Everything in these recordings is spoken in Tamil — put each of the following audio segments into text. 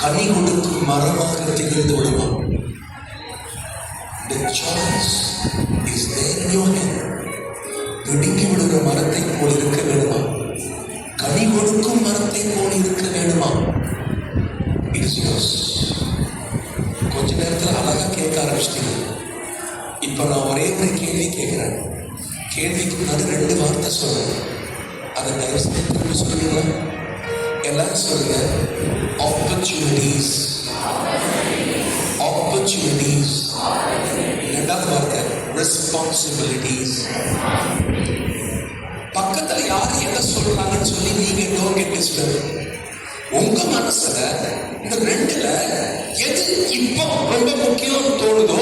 கனி கொடுக்கும் மரமாக திகழ்ந்து விடுமா? The choice is there in your hand. பிடுங்கி விடுகிற மரத்தை போல் இருக்க வேண்டுமா? கனி கொடுக்கும் மரத்தை போல் இருக்க வேண்டுமா? It is yours. கொஞ்ச நேரத்தில் அழகா கேட்க ஆரம்பிச்சிட்டீங்க. இப்ப நான் ஒரே ஒரு கேள்வி கேட்கிறேன். கேள்விக்கு முன்னாடி 2 வார்த்தை சொல்றேன். அதை தயவு செய்து திரும்பி சொல்லுவீங்களா? எல்லாரும் சொல்லுங்க. ஆப்பர்ச்சுனிட்டிஸ். ஆப்பர்ச்சுனிட்டிஸ். 2வது வார்த்தை ரெஸ்பான்சிபிலிட்டிஸ். பக்கத்துல யாரு என்ன சொல்றாங்கன்னு சொல்லி நீங்க டோன்ட் கெட் டிஸ்டர்ப்ட். உங்க மனசுல இந்த 2ல எது இப்போ ரொம்ப முக்கியம் தோணுதோ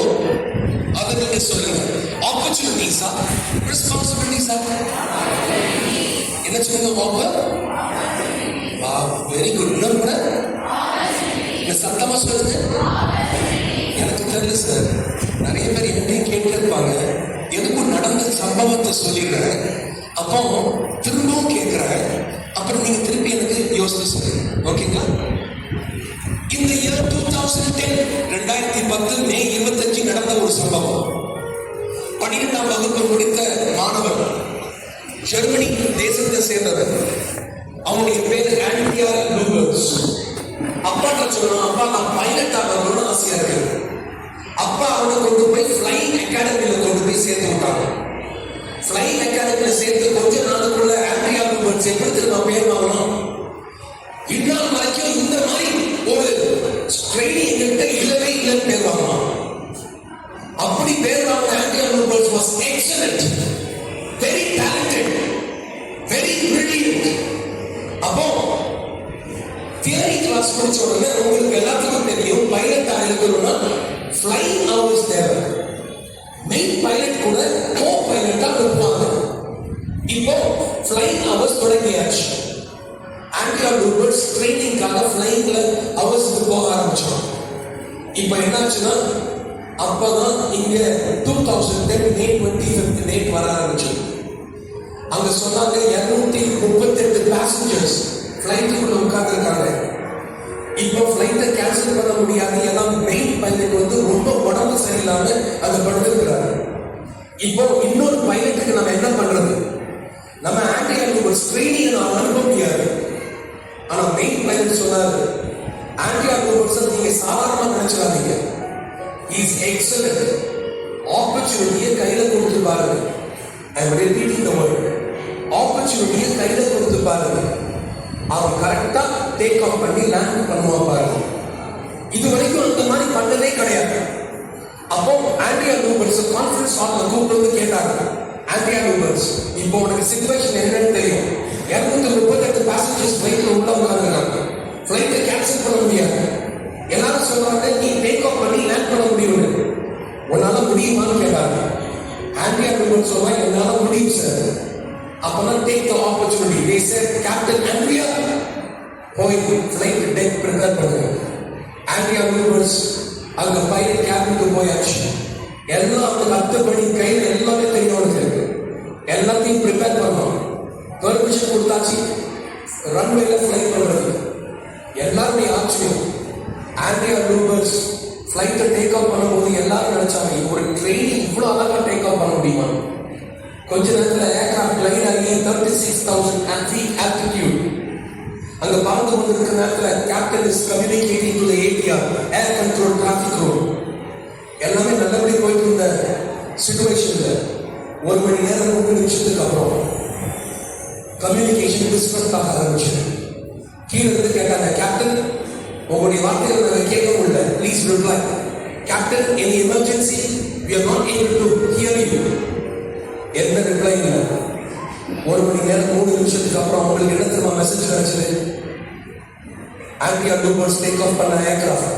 அதை நீங்க சொல்லுங்க. ஆப்பர்ச்சுனிட்டிஸா ரெஸ்பான்சிபிலிட்டிஸா? என்ன சொல்லுங்க? Very good. இன்னொரு சத்தமா சொல்லுங்க. எனக்கு தெரியல சார், நிறைய பேர் என்னையும் கேட்டிருப்பாங்க. எதுக்கும் நடந்த சம்பவத்தை சொல்லிடுறேன், அப்போ திரும்பவும் கேட்கிறேன், அப்புறம் நீங்க திருப்பி எனக்கு யோசித்து சொல்லுங்க. ஓகேங்களா? இந்த இயர் 2010 மே 25 நடந்த ஒரு சம்பவம். 12ஆம் வகுப்பு முடித்த மாணவர், ஜெர்மனி தேசத்தை சேர்ந்தவர். அவனுடைய பேரு ஆண்ட்ரியா லூபர்ஸ். அப்பாட்ட சொன்னான், அப்பா நான் பைலட் ஆகணும்னு ஆசையா இருக்கு. அப்பா அவனை கொண்டு போய் ஃபிளைங் அகாடமியில கொண்டு போய் சேர்த்து விட்டாங்க. ஃபிளைங் அகாடமியில சேர்த்து கொஞ்ச நாளுக்குள்ள ஆண்ட்ரியா லூபர்ஸ் எப்படி திரும்ப பேர் வாங்கணும்? இந்நாள் வரைக்கும் இந்த மாதிரி ஒரு ட்ரைனிங் எங்கிட்ட இல்லவே இல்லைன்னு பேர் வாங்கணும். அப்படி பேர் வாங்கின Andreas Lubitz was excellent, very talented, very brilliant. அப்போ தியரி கிளாஸ் படிச்ச உடனே உங்களுக்கு எல்லாத்துக்கும் தெரியும், பைலட் ஆகிருக்கணும்னா ஃபிளைங் ஹவர்ஸ் தேவை. மெயின் பைலட் கூட கோ பைலட்டா இருப்பாங்க. இப்போ ஃபிளைங் ஹவர்ஸ் தொடங்கியாச்சு. ஆண்ட்ரியா லூபர்ஸ் ட்ரைனிங்காக ஃபிளைங்ல ஹவர்ஸ்க்கு போக ஆரம்பிச்சோம். இப்போ என்னாச்சுன்னா, அப்பதான் இங்க 2010 மே 25 டேட் வர ஆரம்பிச்சு. அங்க சொன்னாங்க 238 பேசஞ்சர்ஸ் ஃபிளைட்டுக்குள்ள உட்கார்ந்துருக்காங்க. இப்போ ஃபிளைட்டை கேன்சல் பண்ண முடியாது, ஏன்னா மெயின் பைலட் ரொம்ப உடம்பு சரியில்லாம அதை படுத்திருக்கிறாரு. இப்போ இன்னொரு பைலட்டுக்கு நம்ம என்ன பண்றது? நம்ம ஆண்ட்ரியா லூபர்ஸ் ட்ரைனிங் நாம் அனுப்ப முடியாது. ஆனா மெயின் பைலட் சொன்னாரு, ஆண்ட்ரியா லூபர்ஸ் நீங்க சாதாரணமா நினைச்சிடாதீங்க, இஸ் எக்ஸலென்ட். ஆப்பர்ச்சுனிட்டியை கையில கொடுத்து பாருங்க. ஐ அம் ரிப்பீட்டிங் தி வேர்ட். ஆப்பர்ச்சுனிட்டியை கையில கொடுத்து பாருங்க. அவன் கரெக்டா டேக் ஆஃப் பண்ணி லேண்ட் பண்ணுவான் பாருங்க. இது வரைக்கும் அந்த மாதிரி பண்ணதே கிடையாது. அப்போ ஆண்ட்ரியா லூபர்ஸ் கான்ஃபரன்ஸ் ஹால்ல கூப்பிட்டு கேட்டாங்க, ஆண்ட்ரியா லூபர்ஸ் இப்போ உனக்கு சிச்சுவேஷன் என்னன்னு தெரியும். 238 பேசஞ்சர்ஸ் ஃபிளைட்ல உள்ள உட்கார்ந்துருக்காங்க. ஃபிளைட்டை கேன்சல் பண்ண முடியாது. எல்லாரும் சொல்றாங்க, நீ டேக் ஆஃப் பண்ணி லேண்ட் பண்ண முடியும், உன்னால முடியுமான்னு கேட்டாங்க. ஆண்ட்ரியா லூபர்ஸ் சொன்னா, என்னால முடியும் சார். அப்பதான் take the opportunity. they said, captain Andrea போய் ஃபிளைட் டெக் ப்ரிப்பேர் பண்ணுங்க. ஆண்ட்ரியா லூபர்ஸ் அங்க பைலட் கேபினுக்கு போயாச்சு. எல்லாம் அவனுக்கு அர்த்தப்படி கையில எல்லாமே தெரியும் இருக்கு. எல்லாத்தையும் ப்ரிப்பேர் பண்ணோம். பெர்மிஷன் கொடுத்தாச்சு ரன்வேல ஃபிளைட் பண்றது. எல்லாருமே ஆச்சரியம். ஆண்ட்ரியா லூபர்ஸ் ஃபிளைட்டை டேக் ஆஃப் பண்ணும்போது எல்லாரும் நினைச்சாங்க, ஒரு ட்ரெயினிங் இவ்வளவு அழகா டேக் ஆஃப் பண்ண முடியுமா? கொஞ்ச நேரத்தில் ஏர்கிராஃப்ட் லைன் ஆகி 36,000 feet altitude அங்க பறந்து கொண்டிருக்கிற நேரத்தில் captain is communicating to the ADR, air control traffic room. எல்லாமே நல்லபடி போயிட்டு இருந்த சிச்சுவேஷன்ல 1 மணி நேரம் 3 நிமிஷத்துக்கு அப்புறம் கம்யூனிகேஷன் டிஸ்டர்ப் ஆக ஆரம்பிச்சு. கீழே இருந்து கேட்டாங்க, கேப்டன் உங்களுடைய வார்த்தைகளை நாங்கள் கேட்க முடியல, please reply. Captain, any emergency, we are not able to hear you. எந்த ரிப்ளை இல்லை. 1 மணி நேரம் 3 நிமிஷத்துக்கு அப்புறம் உங்களுக்கு என்ன தெரியுமா மெசேஜ் கிடைச்சது? ஆண்ட்ரியா லூபர்ஸ் டேக் ஆஃப் பண்ண ஏர்கிராஃப்ட்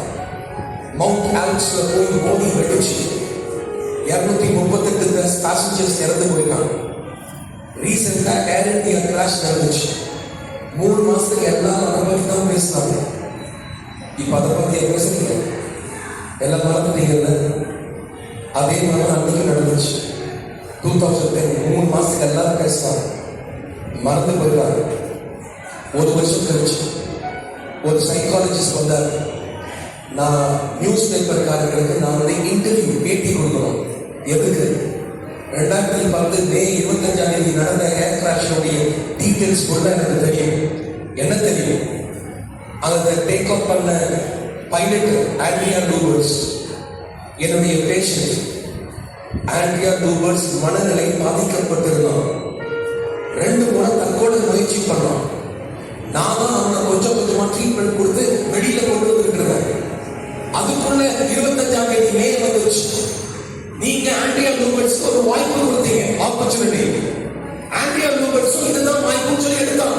மவுண்ட் ஆல்ப்ஸ்ல போய் மோதி வெடிச்சு 238 பேசஞ்சர்ஸ் இறந்து போயிருக்காங்க. ரீசெண்டா ஏர் இந்தியா கிராஷ் நடந்துச்சு. 3 மாசத்துக்கு எல்லாரும் அதை பற்றி தான் பேசினாங்க. இப்போ அதை பற்றி பேசுறீங்க, எல்லாம் மறந்துட்டீங்கல்ல? அதே மாதிரி அன்னைக்கு நடந்துச்சு. 2010 3 மாசத்துக்கு எல்லாரும் பேசுறாங்க, மறந்து போயிடுறாங்க. 1 வருஷம் கழிச்சு ஒரு சைக்காலஜிஸ்ட் வந்தார். நான் நியூஸ் பேப்பர்காரர்களுக்கு நான் வந்து இன்டர்வியூ பேட்டி கொடுக்கணும். எதுக்கு? 2010 மே 25 நடந்த ஏர் கிராஷோடைய டீட்டெயில்ஸ் கூட எனக்கு தெரியும். என்ன தெரியும்? அதை டேக் அப் பண்ண பைலட் ஆண்ட்ரியா லூபர்ஸ் என்னுடைய பேஷண்ட். ஆண்ட்ரியா லூபர்ஸ் மனநிலை பாதிக்கப்பட்டிருந்தான். 2 முறை தற்கொலை முயற்சி பண்ணான். நான் தான் அவனை கொஞ்சம் கொஞ்சமா ட்ரீட்மெண்ட் கொடுத்து வெளியில கொண்டு வந்துருக்கிறேன். அதுக்குள்ள 25ஆம் தேதி மே வந்துச்சு. நீங்க ஆண்ட்ரியா லூபர்ஸ்க்கு ஒரு வாய்ப்பு கொடுத்தீங்க, ஆப்பர்ச்சுனிட்டி. ஆண்ட்ரியா லூபர்ஸும் இதுதான் வாய்ப்புன்னு சொல்லி எடுத்தான்.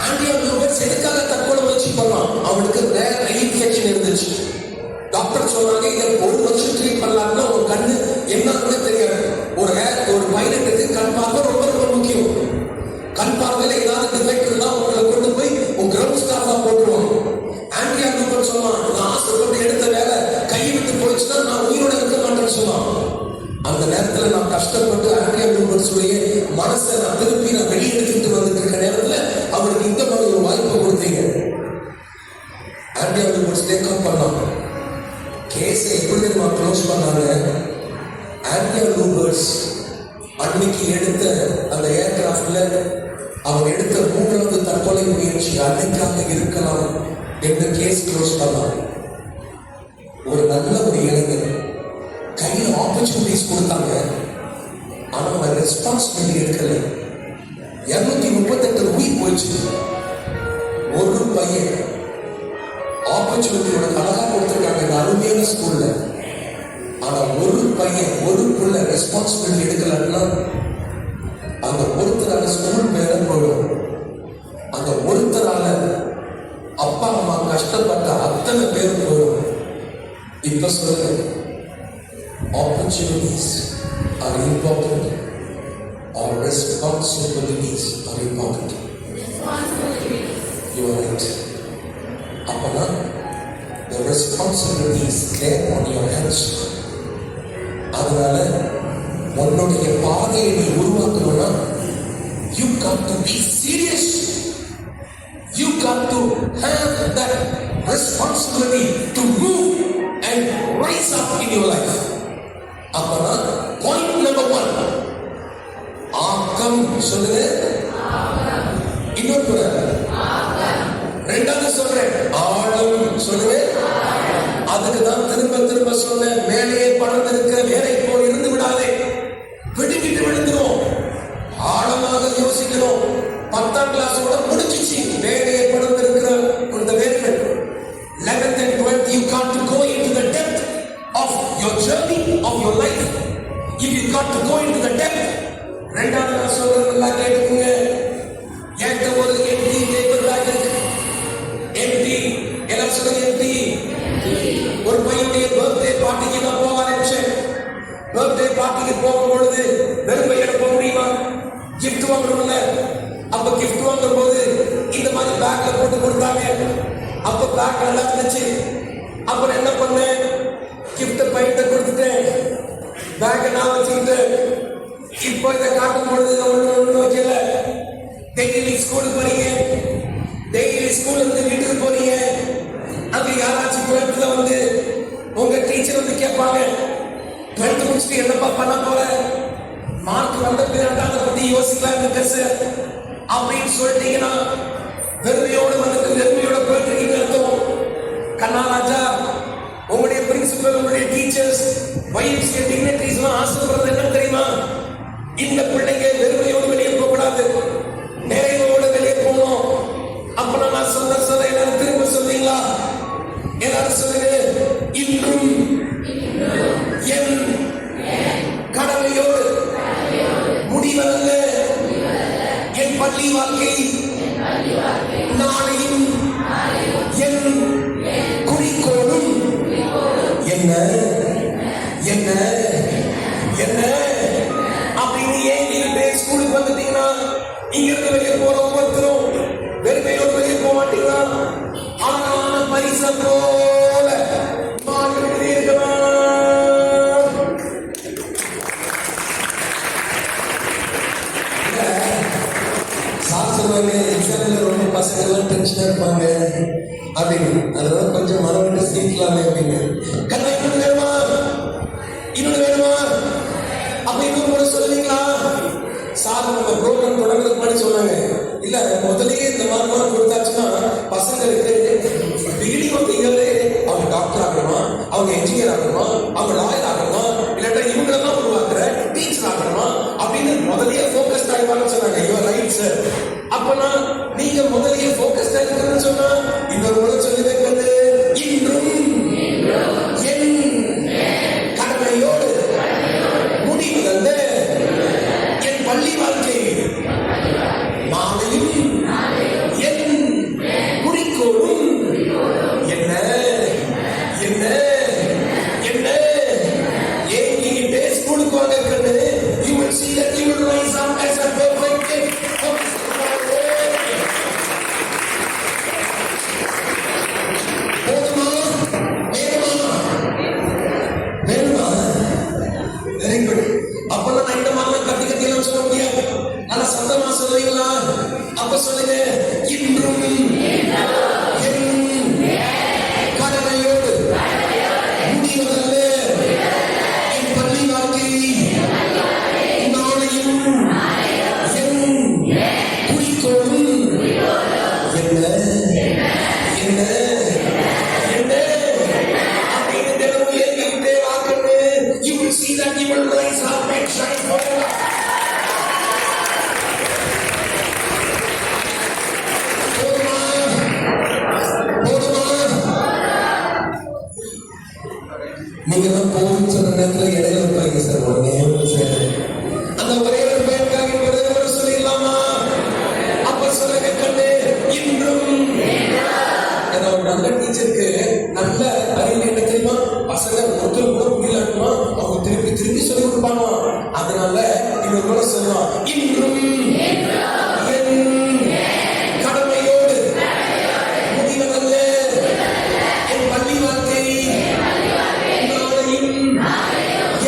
ஆண்ட்ரியா லூபர்ஸ் எதுக்காக தற்கொலை முயற்சி பண்ணான்? அவனுக்கு ரேர் ஐ இன்ஃபெக்ஷன் இருந்துச்சு. டாக்டர் சொன்னாங்க, இதை 1 வருஷம் ட்ரீட் பண்ணலாம்னா ஒரு கண்ணு என்னன்னு தெரியாது. ஒரு பைலட்டுக்கு கண் பார்வை ரொம்ப ரொம்ப முக்கியம். கண் பார்வையில ஏதாவது டிஃபெக்ட் இருந்தா உங்களை கொண்டு போய் உங்க கிரவுண்ட் ஸ்டாஃப் தான் போட்டுருவாங்க. ஆண்ட்ரியா லூபர் சொன்னான், நான் ஆசைப்பட்டு எடுத்த வேலை கையை விட்டு போயிடுச்சுன்னா நான் உயிரோட இருக்க மாட்டேன்னு சொன்னான். அந்த நேரத்துல நான் கஷ்டப்பட்டு ஆண்ட்ரியா லூபர்ஸுடைய மனசை நான் திருப்பி நான் வெளியெடுத்துட்டு வந்துட்டு இருக்க நேரத்துல அவருக்கு இந்த மாதிரி ஒரு வாய்ப்பை கொடுத்தீங்க. ஆண்ட்ரியா லூபர்ஸ் டேக் அப் பண்ணாங்க. கேஸை எப்படி நான் க்ளோஸ் பண்ணாங்க? ஆண்ட்ரியா லூபர்ஸ் அன்னைக்கு எடுத்த அந்த ஏர்கிராஃப்ட்ல அவன் எடுத்த 3வது தற்கொலை முயற்சி அன்னைக்காக இருக்கலாம் என்று கேஸ் க்ளோஸ் பண்ணான். ஒரு நல்ல ஒரு இளைஞர் கையில் ஆப்பர்ச்சுனிட்டிஸ் கொடுத்தாங்க. ஆனா அவன் ரெஸ்பான்சிபிலிட்டி எடுக்கல. 238 உயிர் போயிடுச்சு. ஒரு பையன் ஆப்பர்ச்சுனிட்டியோட அழகா கொடுத்துருக்காங்க அருமையான ஸ்கூல்ல. ஆனா ஒரு பையன் ஒரு புள்ள ரெஸ்பான்சிபிலிட்டி எடுக்கலன்னா அந்த ஒருத்தரால ஸ்கூல் மேல போயிடும். அந்த ஒருத்தரால அப்பா அம்மா கஷ்டப்பட்ட அத்தனை பேர் போயிடும். இப்ப சொல்லுங்க, opportunities are important or responsibilities are important? You are right. அப்பனா the responsibility is there on your hands. அதனால உன்னுடைய பாதையை நீ உருவாக்கணும்னா you got to be serious. You got to have that responsibility to move and rise up in your life. அப்பனா point number 1 ஆக்கம். சொல்லுங்க, இன்னொரு முறை. ரெண்டாவது சொல்றேன், ஆழம். சொல்லுங்க. அதுக்கு தான் திரும்ப திரும்ப சொன்னேன், மேலேயே பறந்திருக்கிற வேலை போல் இருந்து விடாதே. விடுவிட்டு விழுந்துரும். ஆழமாக யோசிக்கணும். 10ஆம் கிளாஸோட முடிச்சிச்சு வேலையை பறந்திருக்கிற இந்த வேர்கள். 11th and 12th you got to go into the depth of your journey of your life. If you got to go into the depth. ரெண்டாவது நான் சொல்றது நல்லா கேட்டுக்குங்க. என்கிட்ட ஒரு எம்டி பேப்பர் பேக் இருக்கு. எம்டி எல்லாம் சொல்லுங்க, எம்டி. ஒரு பையனுடைய பர்த்டே பார்ட்டிக்கு நான் போக ஆரம்பிச்சேன். பர்த்டே பார்ட்டிக்கு போகும் பொழுது வெறும் பையில போக முடியுமா? கிஃப்ட் வாங்கணும்ல. அப்ப கிஃப்ட் வாங்கும் போது இந்த மாதிரி பேக்ல போட்டு கொடுத்தாங்க. அப்ப பேக் நல்லா இருந்துச்சு. அப்புறம் என்ன பண்ணேன்? கிஃப்ட் பையிட்ட கொடுத்துட்டேன். பேக்கை நான் வச்சுக்கிட்டேன். இப்போ இதை காட்டும் பொழுது ஒண்ணு வைக்கல. டெய்லி ஸ்கூலுக்கு போறீங்க. டெய்லி ஸ்கூல்ல இருந்து வீட்டுக்கு போறீங்க. அங்க யாராச்சும் 12th வந்து உங்க டீச்சர் வந்து கேட்பாங்க, 12th முடிச்சுட்டு என்னப்பா பண்ண போற? மார்க் வந்த பிறகு அதை பத்தி யோசிக்கலாம் பேச அப்படின்னு சொல்லிட்டீங்கன்னா வெறுமையோடு வந்து வெறுமையோட போயிட்டு இருக்கீங்க அர்த்தம். கண்ணாராஜா, உங்களுடைய பிரின்சிபல், உங்களுடைய டீச்சர்ஸ், வைஃப்ஸ், டிக்னிட்டரிஸ் எல்லாம் ஆசைப்படுறது என்ன தெரியுமா? இந்த பிள்ளைங்க வெறுமையோடு வெளியே போக கூடாது, நிறைவோடு வெளியே போகணும். அப்ப நான் சொல்ல எல்லாரும் திரும்ப சொல்றீங்களா? எல்லாரும் சொல்லுங்க, இன்றும் என் கடமையோடு முடிவதல்ல என் பள்ளி வாழ்க்கை, நாளையும் என் குறிக்கோளும். என்ன என்ன என்ன அப்படின்னு ஏங்கிட்டு ஸ்கூலுக்கு வந்துட்டீங்கன்னா இங்க இருந்து வெளியே போற ஒவ்வொருத்தரும் வெறுமையோடு வெளியே போக மாட்டீங்களா? அழகான பரிசை போல மாற்றிட்டு இருக்கலாம். சார் சொல்லுவாங்க, எக்ஸாம்ல ரொம்ப பசங்க எல்லாம் டென்ஷனா அப்படின்னு. அதெல்லாம் கொஞ்சம் மனம் விட்டு சீக்கலாமே அப்படின்னு. கண்ணா இன்னொன்று வேணுமா, இன்னொன்று வேணுமா, அப்ப இன்னொரு முறை சொல்லுவீங்களா? சார் நம்ம ப்ரோக்ராம் தொடங்குறதுக்கு முன்னாடி சொன்னாங்க, இல்ல முதல்லயே இந்த மாதிரி கொடுத்தாச்சுன்னா பசங்களுக்கு பிகினிங் ஆஃப் இயர்லே அவங்க டாக்டர் ஆகணுமா, அவங்க என்ஜினியர் ஆகணுமா, அவங்க லாயர் ஆகணுமா, இல்லாட்டா இவங்களெல்லாம் உருவாக்குற டீச்சர் ஆகணுமா அப்படின்னு முதல்லயே ஃபோக்கஸ் ஆகிவாங்கன்னு சொன்னாங்க. Your right sir. அப்பனா நீங்க முதல்லயே ஃபோக்கஸ் ஆகிருக்கணும்னு சொன்னா இன்னொரு முறை சொல்லி வைக்கிறது, இன்றும் என் கடமையோடு முடிவுதல்ல என் பள்ளி வாழ்க்கை மாலையும் என் குறிக்கோளும் என்ன என்ன என்ன ஏங்கிட்டே ஸ்கூலுக்கு வாங்க கண்ணு. You will see that you will rise up as a perfect kid. போதுமா வேணுமா வேணுமா? Very good. அப்பெல்லாம் நான் இந்த மாதிரிலாம் கத்தி கத்தியெல்லாம் சொல்ல முடியாது. நல்லா சத்தமா சொல்லுவீங்களா? அப்ப சொல்லுங்க, இன்றும் என் கடமையோடு முடிவதல்ல என் பள்ளி வாழ்க்கை நாளையும் என் குறிக்கோளும் என்ன என்ன என்ன அப்படின்னு தினமும் ஏறிக்கிட்டே வாக்கன்னு. You will see that you will rise up and shine forever. நீங்க தான் போகுன்னு சொன்ன நேரத்தில் இடையில இருப்பாங்க சார். உடனே அந்த ஒரே ஒரு பையனுக்காக ஒரு சொல்லிடலாமா? அப்ப சொல்லுங்க கண்ணு, இன்றும். ஒரு நல்ல டீச்சருக்கு நல்ல அறிவு என்ன தெரியுமா? பசங்க ஒருத்தர் கூட புரியலாட்டுமா அவங்க திருப்பி திருப்பி சொல்லி கொடுப்பாங்க. அதனால இன்னொரு கூட சொல்லலாம், இன்றும் என் கடமையோடு முடிவதல்ல என் பள்ளி வாழ்க்கை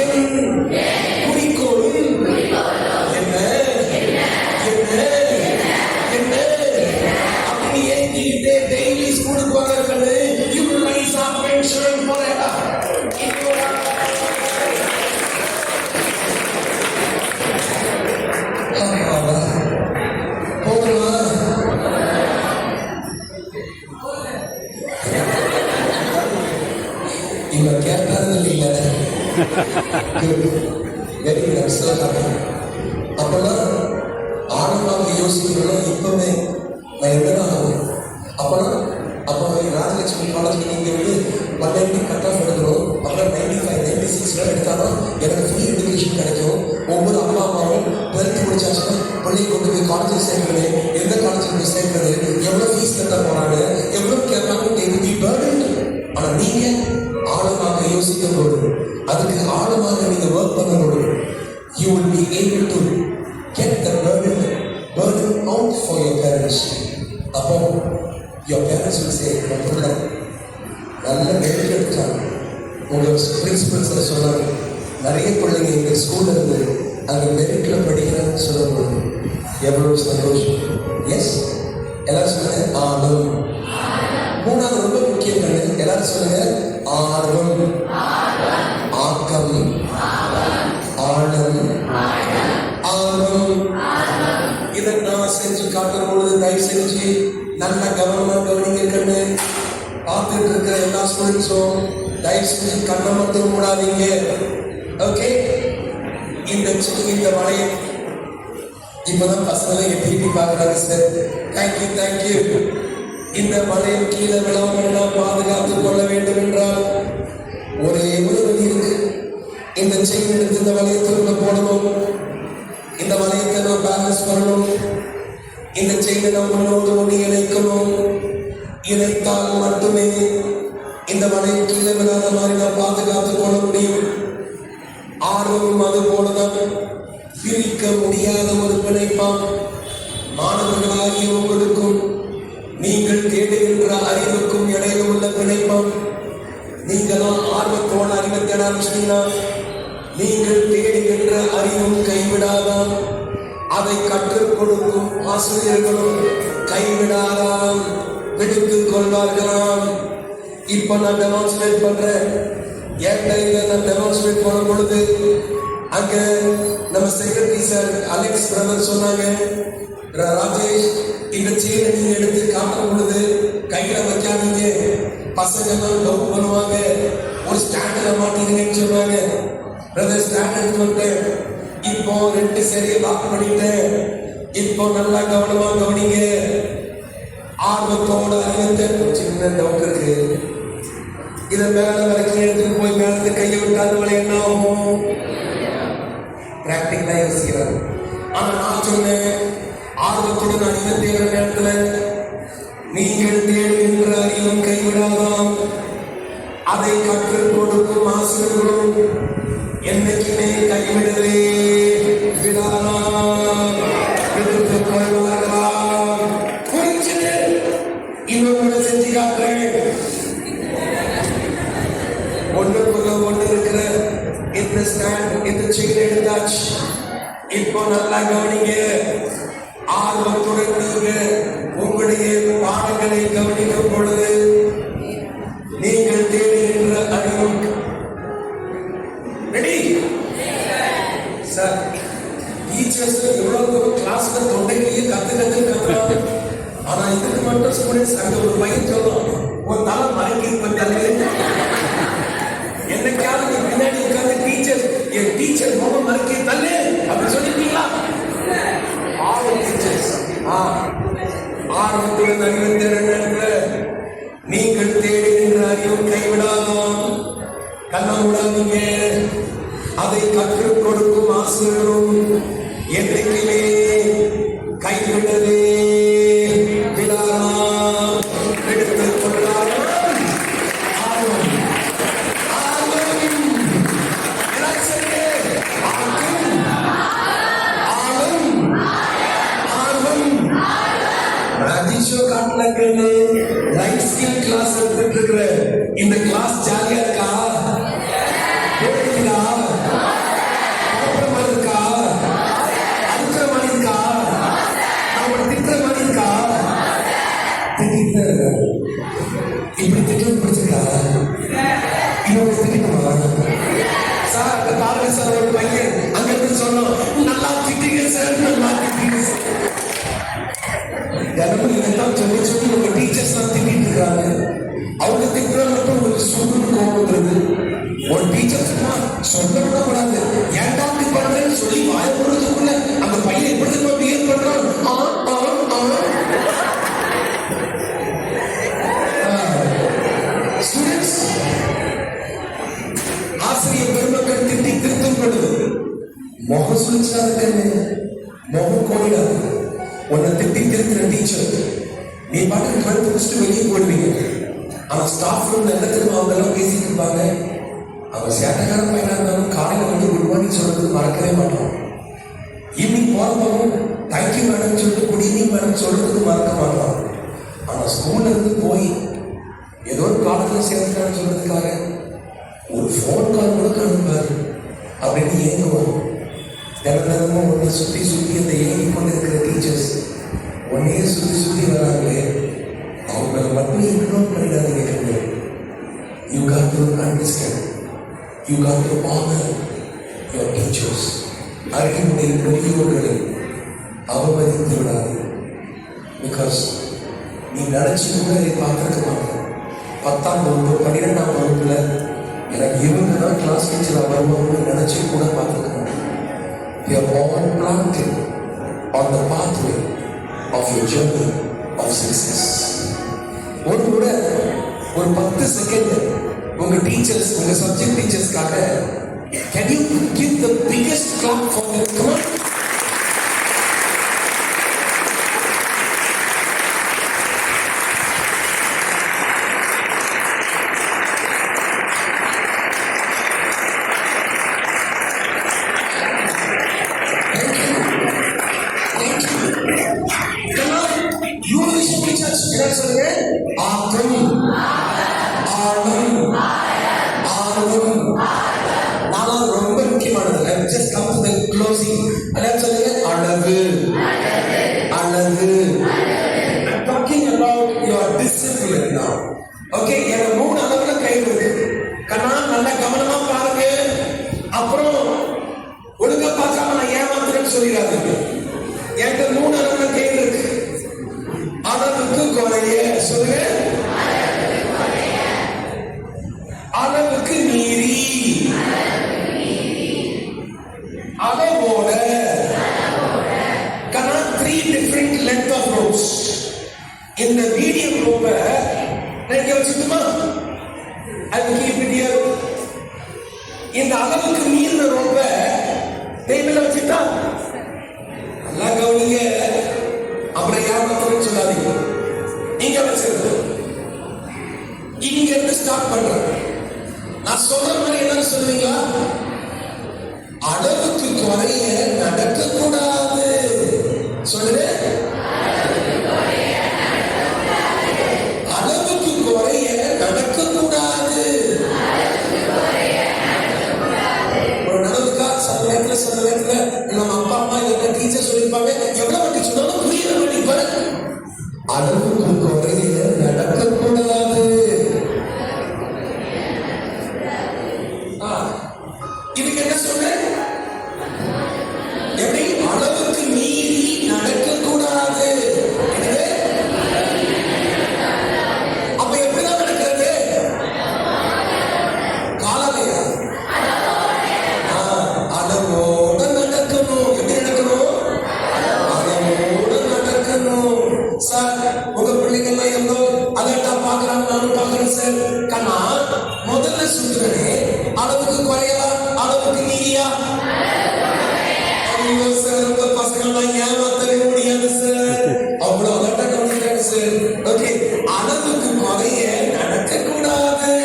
என் குறிக்கோளும் என்ன என்ன என்ன அப்படி ஏங்கிட்டே டெய்லி ஸ்கூலுக்கு வாங்கறது. You will rise up and shine forever. போதுமா? இவங்க கேட்டாங்க இல்ல. Very good. அப்பெல்லாம் ஆழமாக யோசிக்கணும். இப்பவே நான் என்னதான் ஆகும் அப்பெல்லாம். அப்போ ராஜலட்சுமி காலேஜ் நீங்க வந்து 190 கட் ஆஃப் எடுக்கணும். அப்புறம் 95 96 எடுத்தாதான் எனக்கு ஃப்ரீ எஜுகேஷன் கிடைக்கும். ஒவ்வொரு அப்பா அம்மாவும் 12th முடிச்சாச்சுன்னா பிள்ளையை கொண்டு போய் காலேஜில் சேர்க்கிறது, எந்த காலேஜில் போய் சேர்க்கிறது, எவ்வளோ ஃபீஸ் கட்ட போறாங்க, எவ்வளோ கேட்பாங்க. ஆனா நீங்க ஆழமாக யோசிக்கும் போது, அதுக்கு ஆழமாக நீங்க ஒர்க் பண்ணும்போது, you will be able to get the burden out for your parents. அப்போ your parents will say, நல்ல வேலை எடுத்தாங்க. உங்க பிரின்சிபல்ஸ் சொன்னாங்க, நிறைய பிள்ளைங்க எங்க ஸ்கூல்ல இருந்து அங்க மெரிட்ல படிக்கிறாங்கன்னு சொல்லும்போது எவ்வளவு சந்தோஷம். எஸ், எல்லாரும் சொல்லுங்க ஆர்வம். மூணாவது ரொம்ப முக்கியம், எல்லாரும் சொல்லுங்க ஆர்வம், ஆக்கம், ஆழம், ஆர்வம். இதை நான் செஞ்சு காட்டும் பொழுது தயவு செஞ்சு நல்ல கவனமா கவனிங்க கண்ணு. பார்த்துட்டு இருக்கிற எல்லா ஸ்டூடெண்ட்ஸும் தயவு செஞ்சு கண்ணை மட்டும் மூடாதீங்க. ஓகே, இந்த மலையை இப்பதான் பசங்களை திருப்பி பார்க்கறாங்க சார். Thank you thank you. இந்த மலையை கீழே விழாமல் பாதுகாத்துக் கொள்ள வேண்டும் என்றால் ஒரே ஒரு வழி இருக்கு. இந்த செயின் எடுத்து இந்த வளையத்திற்குள்ள போடணும். இந்த வளையத்தை நாம் பேலன்ஸ் பண்ணணும். இந்த செயினை நாம் ஒன்று இணைக்கணும். இணைத்தால் மட்டுமே இந்த வலையை கீழே விழாத மாதிரி நாம் பாதுகாத்துக் கொள்ள முடியும். ஆர்வம் அது போலதான் பிரிக்க முடியாத ஒரு பிணைப்பாம். மாணவர்களாகிய உங்களுக்கும் நீங்கள் தேடுகின்ற அறிவுக்கும் இடையில உள்ள பிணைப்பாம். நீங்களாம் ஆர்வத்தோடு அறிவை தேட ஆரம்பிச்சீங்கன்னா நீங்கள் தேடுகின்ற அறிவும் கைவிடாதான். அதை கற்றுக் கொடுக்கும் ஆசிரியர்களும் கைவிடாதான். பிடித்துக் கொள்வார்களாம். இப்ப நான் டெமான்ஸ்ட்ரேட் பண்றேன். என் டைம்ல நான் டெமான்ஸ்ட்ரேட் பண்ணும் பொழுது அங்க நம்ம செக்ரட்டரி சார் அலெக்ஸ் பிரதர் சொன்னாங்க, ராஜேஷ் இந்த செயினை நீங்க எடுத்து காட்டும் பொழுது கையில வைக்காதீங்க, பசங்க எல்லாம் டவுட் பண்ணுவாங்க, ஒரு ஸ்டாண்ட்ல மாட்டீங்கன்னு சொன்னாங்க. பிரதர் ஸ்டாண்ட் எடுத்து வந்தேன். இப்போ 2 சேரையை லாக் பண்ணிட்டேன். இப்போ நல்லா கவனமா கவனிங்க. ஆர்வத்தோட அறிவத்தை சின்ன டவுட் இருக்கு. இதை மேல வரைக்கும் எடுத்துட்டு போய் மேல கையை விட்டாதவளை என்ன ஆகும்? பிராக்டிக்கலா யோசிக்கிறார். ஆனா நான் சொன்னேன், ஆர்வத்துடன் அறிவை தேடுற நேரத்துல நீங்கள் தேடுகின்ற அறிவும் கைவிடாதாம். அதை கற்றுக் கொடுக்கும் ஆசிரியர்களும் என்னைக்குமே கைவிடவே விடாதாம், எடுத்துக் கொள்வார்களாம். புரிஞ்சது? இன்னொரு செஞ்சு காட்டுறேன். ஒன்றுக்குள்ள ஒன்று இருக்கிற இந்த ஸ்டாண்ட், இந்த செயின் எடுத்தாச்சு. இப்போ நல்லா கவனிங்க. ஆர்வத்துடன் நீங்க உங்களுடைய பாடங்களை கவனிக்கும் பொழுது நீங்கள் தேடுகின்ற அறிவும் ரெடி சார். டீச்சர்ஸ் எவ்வளவு கிளாஸ்ல தொண்டையிலேயே கத்துறாங்க. ஆனா இதுக்கு மட்டும் ஸ்டூடெண்ட்ஸ் அங்க ஒரு பையன் சொல்லும், ஒரு தலை மறைக்கி இருப்பாங்க. என்னைக்காவது நீ பின்னாடி உட்கார்ந்து டீச்சர் என் டீச்சர் முகம் மறைக்கி தள்ளு அப்படி சொல்லிட்டீங்களா? ஆர்வத்துடன் அறிவை தேடுகின்ற நீங்கள் தேடுகின்ற அறிவும் கைவிடாதாம். கண்ண விடாதீங்க. அதை கற்றுக் கொடுக்கும் ஆசிரியரும் என்றைக்குமே கைவிடவே விடாதாம், எடுத்துக் கொள்ளாதாம். லைஃப் ஸ்கில் கிளாஸ் எடுத்துட்டு இருக்கிற இந்த கிளாஸ் ஜாலியா இருக்கா? போறீங்களா? போற மாதிரி இருக்கா? அடிக்கிற மாதிரி இருக்கா? நம்ம திட்டுற மாதிரி இருக்கா? திட்டிட்டு இப்படி திட்டம் பிடிச்சிருக்கா? இன்னொரு திட்டமா சார்? பாருங்க சார், ஒரு பையன் அங்க இருந்து சொன்னோம், நல்லா திட்டீங்க சார், நல்லா திட்டீங்க சார். சொல்லி சொல்லி உங்க டீச்சர்ஸ் எல்லாம் திட்டிட்டு இருக்காங்க. அவங்க திட்டுற மட்டும் உங்களுக்கு சொல்லணும் கோபம் வருது. ஒரு டீச்சர்ஸ் சொல்ல கூடாது, ஏன்டா அப்படி பண்றேன்னு சொல்லி வாய போடுறதுக்குள்ள அந்த பையன் எப்படி பிஹேவ் பண்றான். ஸ்டூடெண்ட்ஸ், ஆசிரியர் பெருமக்கள் திட்டி திருத்தும் பொழுது முகம் சுழிச்சாருக்கன்னு முகம் கோடிடாது. உன்னை திட்டி திருத்துற டீச்சர் நீ பாட்டுக்கு கழுத்து முடிச்சுட்டு வெளியே போடுவீங்க. ஆனா ஸ்டாஃப் ரூம்ல என்ன தெரியுமா அவங்க எல்லாம் பேசிட்டு இருப்பாங்க. அவங்க சேட்டக்கார பையனா இருந்தாலும் காலையில வந்து குட் மார்னிங் சொல்றது மறக்கவே மாட்டோம். ஈவினிங் போறப்பவும் தேங்க்யூ மேடம் சொல்லிட்டு குட் ஈவினிங் மேடம் சொல்றதுக்கு மறக்க மாட்டோம். ஆனா ஸ்கூல்ல இருந்து போய் ஏதோ ஒரு காலத்துல சேர்ந்துட்டான்னு சொல்றதுக்காக ஒரு ஃபோன் கால் கூட அனுப்பாரு அப்படின்னு ஏங்குவோம். தினமும் ஒன்றை சுற்றி சுற்றி அந்த ஏங்கி கொண்டு இருக்கிற டீச்சர்ஸ் ஒன்னையே சுற்றி சுற்றி வராங்களே, அவங்களை மட்டும் இக்னோர் பண்ணிடாதீங்க. You got to understand, you got to honour your teachers. அறிவுடைய பெரியோர்களை அவமதித்து விடாது. பிகாஸ் நீ நினைச்சு கூட இதை பார்த்துருக்க மாட்டேன். 10ஆம் வகுப்பு 12ஆம் வகுப்புல எனக்கு இவங்க தான் கிளாஸ் டீச்சர் வருவாங்கன்னு நினைச்சு கூட பார்த்துருக்க மாட்டேன். You are all planted on the pathway of your journey of success. ஒரு கூட ஒரு 10 செகண்ட் உங்க டீச்சர்ஸ், உங்க subject டீச்சர்ஸ்க்காக can you give the biggest clap for them? Come on. ரொம்ப முக்கியமானது. Just come to the closing. Okay, எனக்கு 3 அளவுல கயிறு இருக்கு. கண்ணா நல்ல கவனமா பாருங்க. அப்புறம் ஒழுங்கா பார்க்காம நான் ஏமாத்துறேன்னு சொல்லிடாதீங்க. என்கிட்ட 3 அளவுல கயிறு இருக்கு. அளவுக்கு குறைய சொல்லுங்க, அளவுக்கு மீறி, அளவோட. கண்ணா 3 different length of ropes. இந்த மீடியம் ரோப்பை நீங்க வச்சுட்டுமா, அது keep it here. இந்த அளவுக்கு மீறின ரோப்பை டேபிள்ல வச்சுட்டா நல்லா கவனிங்க. அப்புறம் ஏமாத்துறேன்னு சொல்லாதீங்க. நீங்க வச்சிருக்க இங்க இருந்து ஸ்டார்ட் பண்றேன். நான் சொல்ற மாதிரி என்ன சொல்லுவீங்களா? அளவுக்கு குறைய நடக்க கூடாது. சொல்லுங்க, அளவுக்கு குறைய நடக்க கூடாது. ஒரு நடவுக்கா சில நேரத்துல நம்ம அப்பா அம்மா இல்ல டீச்சர் சொல்லிருப்பாங்க, எவ்வளவு வாட்டி சொன்னாலும் புரியுற மாதிரி பாருங்க. அளவுக்கு குறைய நடக்க கூடாது. இதுக்கு என்ன சொல்றேன்? எப்படி? அளவுக்கு மீறி நடக்க கூடாது. அப்ப எப்படிதான் நடக்கிறது? காலையா அளவோட நடக்கணும். எப்படி நடக்கணும்? அளவோட நடக்கணும். சார், உங்க பிள்ளைங்க எல்லாம் எவ்வளோ அலர்ட்டா பாக்குறாங்க, நானும் பாக்குறேன் சார். கண்ணா முதல்ல சொல்லுறேன், அளவுக்கு குறையலாம், அளவுக்கு மீறியா? சார் உங்க பசங்கள்லாம் ஏமாத்தவே முடியாது சார், அவ்வளவு அலர்ட்டா கவனிக்கிறாங்க சார். ஓகே, அளவுக்கு குறைய நடக்க கூடாது.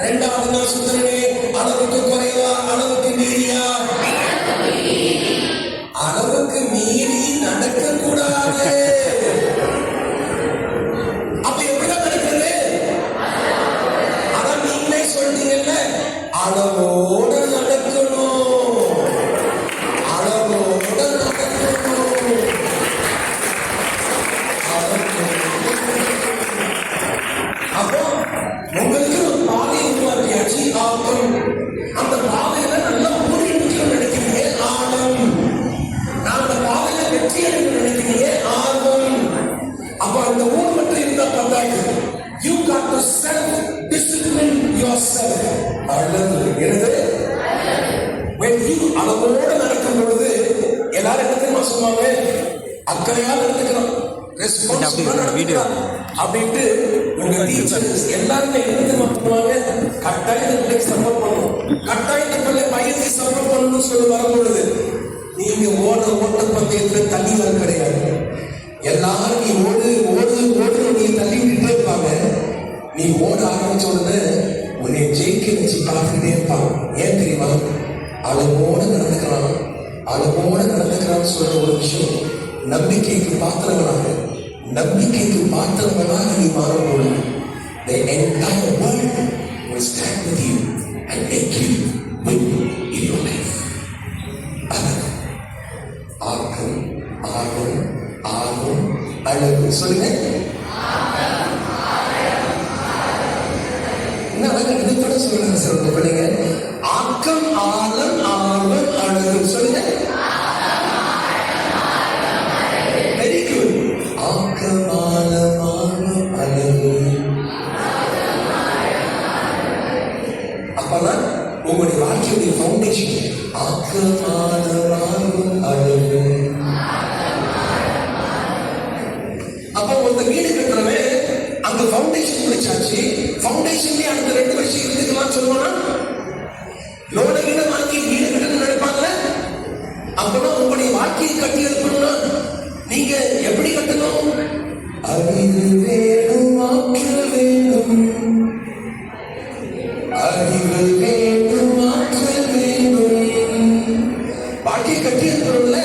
ரெண்டாவது நான் சொல்றேன், அளவுக்கு குறைவா, அளவுக்கு மீறியா? அளவுக்கு மீறி நடக்க கூடாது. அப்ப எப்படிதான் நடக்கிறது? அதான் நீங்களே சொல்றீங்கல்ல, அளவோட நடக்கணும், அளவோட நடக்கணும். அப்போ உங்களுக்கு ஒரு பாதை உருவாக்கியாச்சு, ஆக்கம். அந்த பாதையில நல்லா ஊறி நினைக்கிறீங்க, ஆழம். நான் அந்த பாதையில வெற்றி அடைந்து நினைக்கிறீங்க, ஆர்வம். அப்ப அந்த ஊர் மட்டும் இருந்தா பத்தாது. You got to self-discipline yourself. என்னது? When you அளவோட நடக்கும் பொழுது எல்லாரும் என்ன தெரியுமா சொல்லுவாங்க? அக்கறையா நடந்துக்கிறோம், ரெஸ்பான்சிபிளா நடந்துக்கிறோம் அப்படின்ட்டு உங்க டீச்சர்ஸ் எல்லாருமே என்ன தெரியுமா பண்ணுவாங்க? கட்டாயத்தை சப்போர்ட் பண்ணணும், கட்டாயத்தை பையனை சப்போர்ட் பண்ணணும்னு சொல்லி வரும்பொழுது நீங்க ஓட்ட பந்தயத்துல தள்ளி வர கிடையாது. எல்லாரும் நீ ஓடு ஓடு ஓடு நீ தள்ளி விட்டு இருப்பாங்க. நீ ஓட ஆரம்பிச்ச உடனே உன்னை ஜெயிக்க வச்சு பார்த்துக்கிட்டே இருப்பாங்க. ஏன் தெரியுமா? அளவோடு நடந்துக்கிறான், அளவோடு நடந்துக்கிறான்னு சொல்ற ஒரு விஷயம் நம்பிக்கைக்கு பாத்திரங்களாக நீ மாறும்போது the entire world will stand with you and make you win in your life. ஆக்கம், ஆர்வம், ஆர்வம், அழகு. சொல்லுங்க, என்ன இதோட சொல்லுங்க சார் உங்க பிள்ளைங்க. ஆக்கம், ஆழம், ஆர்வம், அழகு. சொல்லுங்க, வெரி குட். ஆக்கம், ஆழம், ஆர்வம், அழகு. அப்பதான் உங்களுடைய வாழ்க்கையுடைய ஃபவுண்டேஷன். ஆக்கம், ஆழம், ஆர்வம், அழகு. அப்ப ஒரு வீடு கட்டுறவே அந்த ஃபவுண்டேஷன் முடிச்சாச்சு. ஃபவுண்டேஷன்லயே அந்த 2 வருஷம் இருந்துக்கலாம் சொல்லுவானா? லோன வீட வாங்கி வீடு கட்டணும்னு நினைப்பாங்க. அப்பதான் உங்களுடைய வாழ்க்கையை கட்டி எழுப்பணும்னா நீங்க எப்படி கட்டணும்? அறிவு வேணும், ஆற்றல் வேணும், அறிவு வேணும், ஆற்றல் வேணும். வாழ்க்கையை கட்டி எழுப்பணும்ல.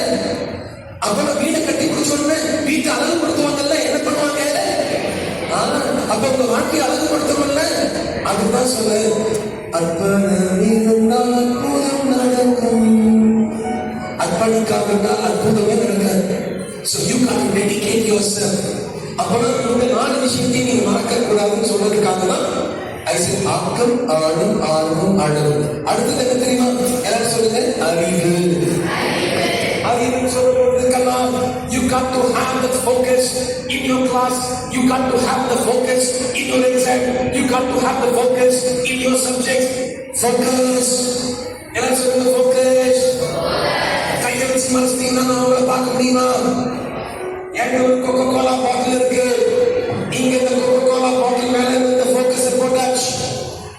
அப்பதான் வீடை கட்டி முடிச்சோன்னு வீட்டை அழகு படுத்துவாங்கல்ல, என்ன பண்ணுவாங்க? அப்ப உங்க வாழ்க்கையை அழகுபடுத்தணும்ல. அதுதான் சொல்ல, அர்ப்பணம் இருந்தால் அற்புதம் நடக்கும், அர்ப்பணிக்காவிட்டால் அற்புதமே நடக்காது. So you got to dedicate yourself. அப்பதான் 4 விஷயத்தையும் நீங்க மறக்க கூடாதுன்னு சொல்றதுக்காக தான் ஆக்கம், ஆளும், ஆர்வம், அளவு. அடுத்தது என்ன தெரியுமா? எல்லாரும் சொல்லுங்க, அறிவு. அறிவுன்னு சொல்றதுக்கெல்லாம் you got to have the focus in your class, you got to have the focus in your exam, you got to have the focus in your subject. Focus. எல்லாரும் சொல்லுங்க, focus. கையை வச்சு மறைச்சிட்டீங்கன்னா நான் உங்களை பார்க்க முடியுமா? எங்க ஒரு கோகோ கோலா பாட்டில் இருக்கு, இங்க இந்த கோகோ கோலா பாட்டில் மேல இந்த ஃபோக்கஸ் போட்டாச்சு.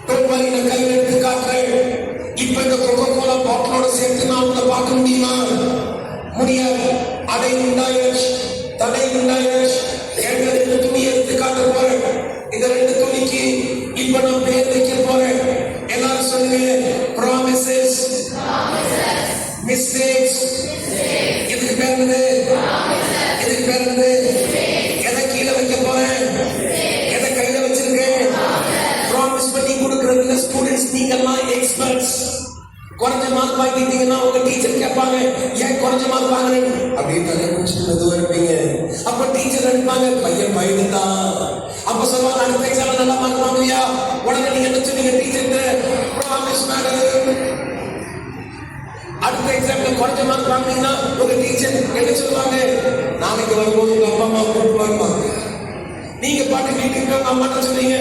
டோன்ட் வரி, நான் கையில் எடுத்து காட்டுறேன். இப்ப இந்த கோகோ கோலா பாட்டிலோட சேர்த்து நான் உங்களை பார்க்க முடியுமா? முடியாது. அடை உண்டாயாச்சு, தடை உண்டாயாச்சு. எங்க 2 துணி எடுத்து காட்ட போறேன். இந்த 2 துணிக்கு இப்ப நான் பேர் வைக்க போறேன். எல்லாரும் சொல்லுங்க, promises, mistakes. இதுக்கு பேர் என்னது? இதுக்கு பேர் என்னது? எதை கீழே வைக்க போறேன்? எதை கையில வச்சிருக்கேன்? ப்ராமிஸ் பண்ணி கொடுக்கறதுல ஸ்டூடெண்ட்ஸ் நீங்கெல்லாம் எக்ஸ்பர்ட்ஸ். குறைஞ்ச மார்க் வாங்கிட்டீங்கன்னா உங்க டீச்சர் கேட்பாங்க, ஏன் குறைஞ்ச மார்க் வாங்குறேன் அப்படின்னு தலை குடிச்சிட்டு மெதுவா இருப்பீங்க. அப்ப டீச்சர் அனுப்பாங்க, பையன் பயந்துட்டான். அப்ப சொல்லுவாங்க, அடுத்த எக்ஸாம் நல்லா மார்க் வாங்குவியா? உடனே நீங்க என்ன சொன்னீங்க? Teacher promise madam. அடுத்த எக்ஸாம்ல குறைஞ்ச மார்க் வாங்கினீங்கன்னா உங்க டீச்சர் என்ன சொல்லுவாங்க? நாளைக்கு வரும்போது உங்க அப்பா அம்மா கூப்பிட்டு வருவாங்க. நீங்க பாட்டு வீட்டுக்கு உங்க அம்மா சொன்னீங்க,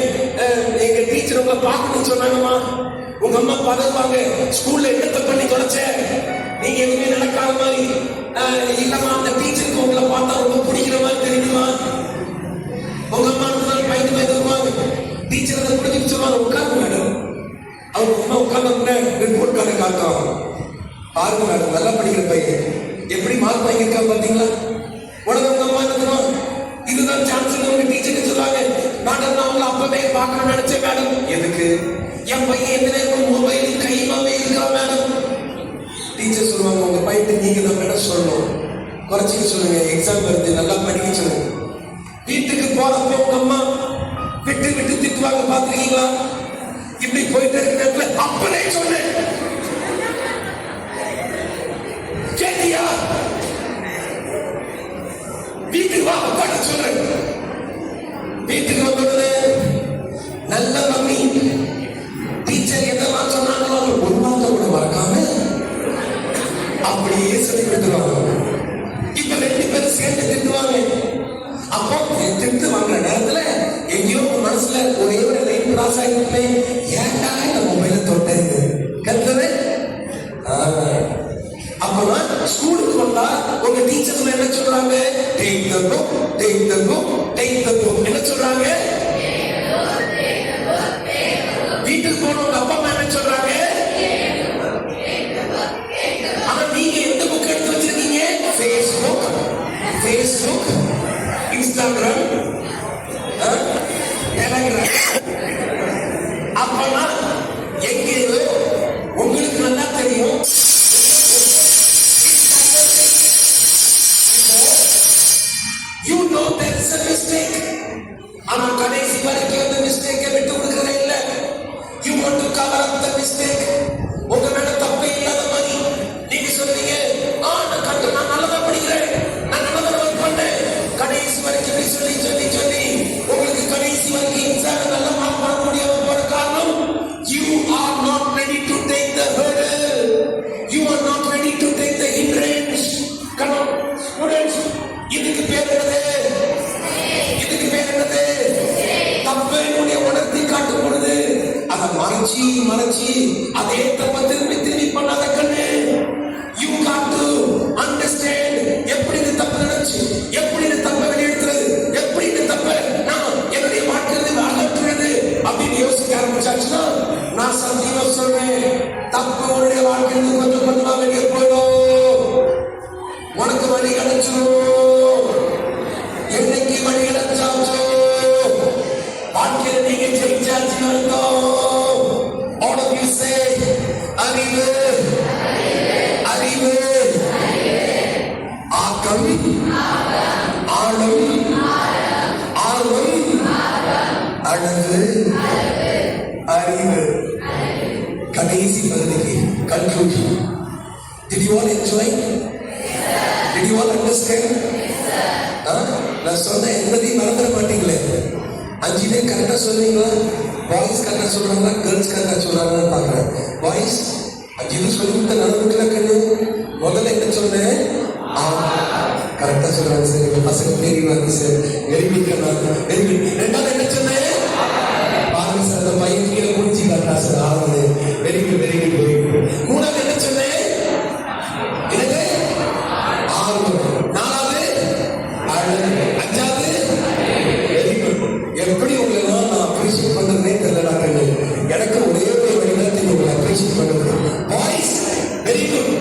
எங்க டீச்சர் உங்களை பார்க்கணும்னு சொன்னாங்கம்மா. உங்க அம்மா பதவுவாங்க, ஸ்கூல்ல என்னத்தை பண்ணி தொலைச்ச? நீங்க எதுவுமே நடக்காத மாதிரி. இல்லம்மா, அந்த டீச்சருக்கு உங்களை பார்த்தா ரொம்ப பிடிக்கிற மாதிரி தெரியுமா? உங்க அம்மா பயந்து வருவாங்க. டீச்சர் அதை பிடிச்சிட்டு சொல்லுவாங்க, உட்காந்து மேடம். அவங்க அம்மா உட்கார்ந்து ரிப்போர்ட் கார்டு காட்டுவாங்க. பாருங்க மேடம், நல்லா படிக்கிற பையன் எப்படி மார்க் வாங்கியிருக்கா பாத்தீங்களா? உடனே உங்க அம்மா என்ன தருவாங்க, இதுதான் சான்ஸ். உங்க டீச்சருக்கு சொல்லுவாங்க, மேடம் நான் உங்களை அப்பவே பார்க்கணும்னு நினைச்சேன் மேடம். எதுக்கு? என் பையன் எந்த நேரம் மொபைல் கைமாவே இருக்கிறான் மேடம். டீச்சர் சொல்லுவாங்க, உங்க பையன் நீங்க தான் மேடம் சொல்லணும், குறைச்சிக்க சொல்லுங்க, எக்ஸாம் வருது, நல்லா படிக்க சொல்லுங்க. வீட்டுக்கு போறப்ப உங்க அம்மா விட்டு விட்டு திட்டுவாங்க, பாத்துருக்கீங்களா? இப்படி போயிட்டு இருக்கிற நேரத்துல அப்பனே சொன்னேன் கேட்டியா? வீட்டுக்கு வா, அப்பாட்ட சொல்றேன். வீட்டுக்கு வந்தது நல்ல மம்மி. டீச்சர் எதெல்லாம் சொன்னாங்களோ ஒரு வார்த்தை கூட மறக்காம அப்படியே சொல்லி கொடுத்துருவாங்க. இப்ப 2 பேரும் சேர்ந்து திட்டுவாங்க. அப்போ திட்டு வாங்குற நேரத்துல எங்கேயோ மனசுல ஒரே ஒரு லைன் கிராஸ் ஆகிட்டு, ஏன்டா இந்த மொபைல தொட்டேன் கத்துறது. அப்பதான் ஸ்கூலுக்கு வந்தா உங்க டீச்சர்ஸ் என்ன சொல்றாங்க? Take the book, take the book, take the book. என்ன சொல்றாங்க? வீட்டுக்கு போன உங்க அப்பா அம்மா என்ன சொல்றாங்க? ஆனா நீங்க எந்த புக் எடுத்து வச்சிருக்கீங்க? Facebook, Facebook, Instagram, Telegram. அப்பனா எங்கேயோ உங்களுக்கு நல்லா தெரியும், you know there is a mistake. ஆனா கடைசி வரைக்கும் அந்த மிஸ்டேக்கை விட்டு கொடுக்கறதே இல்லை. You want to cover up the mistake. உங்க மேல தப்பே இல்லாத மாதிரி நீங்க சொல்றீங்க, நான் நல்லதா படிக்கிறேன், நான் நல்லதா ஒர்க் பண்ணேன். கடைசி வரைக்கும் சொல்லி சொல்லி சொல்லி உங்களுக்கு கடைசி வரைக்கும் எக்ஸாம் நல்ல மார்க் வாங்க முடியாம போற காரணம், you are not ready to take the hurdle. You are not ready to take the hindrance. Come on, students. இதுக்கு பேர் என்னது? இதுக்கு பேர் என்னது? தப்பை உணர்த்தி காட்டும் பொழுது அதை மறைச்சி மறைச்சி அதே தப்பை திரும்பி திரும்பி பண்ணாத கண்ணு. You got to understand எப்படி இந்த தப்பு நினைச்சு, எப்படி இந்த தப்பை வெளியெடுக்கிறது, எப்படி இந்த தப்பை நான் என்னுடைய வாழ்க்கையிலிருந்து அகற்றுறது அப்படின்னு யோசிக்க ஆரம்பிச்சாச்சுன்னா, நான் சத்தியமா சொல்றேன், தப்பு உன்னுடைய வாழ்க்கையிலிருந்து கொஞ்சம் கொஞ்சமா வெளியே போயிடும். உனக்கு வழி கிடைச்சிடும். என்னைக்கு வழி கிடைச்சாச்சோ வாழ்க்கையில நீங்க ஜெயிச்சாச்சுன்னு அர்த்தம். All of you say, அறிவு, அறிவு, ஆக்கம், ஆழம், ஆர்வம், அழகு, அறிவு. கடைசி பகுதிக்கு conclusion. Did you all enjoy? Did you all understand? நான் சொன்ன என்பதையும் மறந்துட மாட்டீங்களே. சொல்றீங்களா? பாய்ஸ் கரெக்டா சொல்றாங்களா, கேர்ள்ஸ் கரெக்டா சொல்றாங்கன்னு பாக்குறேன். பாய்ஸ் இது சொல்லிவிட்ட நடந்துக்கல கண்ணு. முதல்ல என்ன சொன்னேன்? கரெக்டா சொல்றாங்க சார். எங்க பசங்க தெரியுவாங்க சார். வெரி குட் கண்ணா, வெரி குட். ரெண்டாவது என்ன சொன்னேன்? பாருங்க சார், அந்த பையன் கீழே குடிச்சு காட்டா சார். ஆகுது. Very good, very good, very good. மூணாவது என்ன சொன்னேன்? எனக்கு நாலாவது அஞ்சாவது வெரி குட். எப்படி உங்களை நான் அப்ரிஷியேட் பண்றதுனே தெரியல கண்ணு. எனக்கு ஒரே ஒரு வழிதான் உங்களை அப்ரிஷியேட் பண்றது. Boys very good.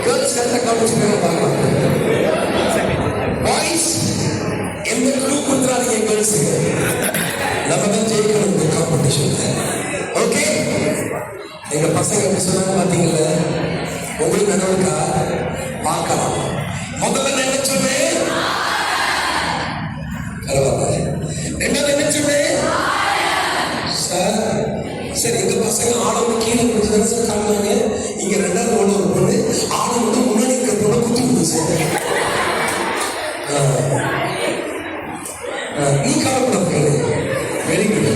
கேர்ள்ஸ் கரெக்டா கவனிச்சுக்கணும் பார்க்கலாம். பாய்ஸ் எந்த க்ளூ கொடுத்துறாதீங்க கேர்ள்ஸுக்கு. நம்ம தான் ஜெயிக்கணும் இந்த காம்படிஷன்ல. ஓகே, எங்க பசங்க எப்படி சொன்னாங்க பாத்தீங்கல்ல? உங்களுக்கு நடவடிக்கா பார்க்கலாம். முதல்ல என்ன சொன்னேன்? ரெண்டாவது என்ன சொன்னேன் சார்? சரி, எங்க பசங்க ஆளும் கீழே கொடுத்துதானே சார் காமினாங்க. இங்க ரெண்டாவது ஓட ஒரு பொண்ணு ஆளு வந்து முன்னாடி இருக்கிற பொண்ணை குத்தி விடுது சார். நீ கவலைப்பட. Very good.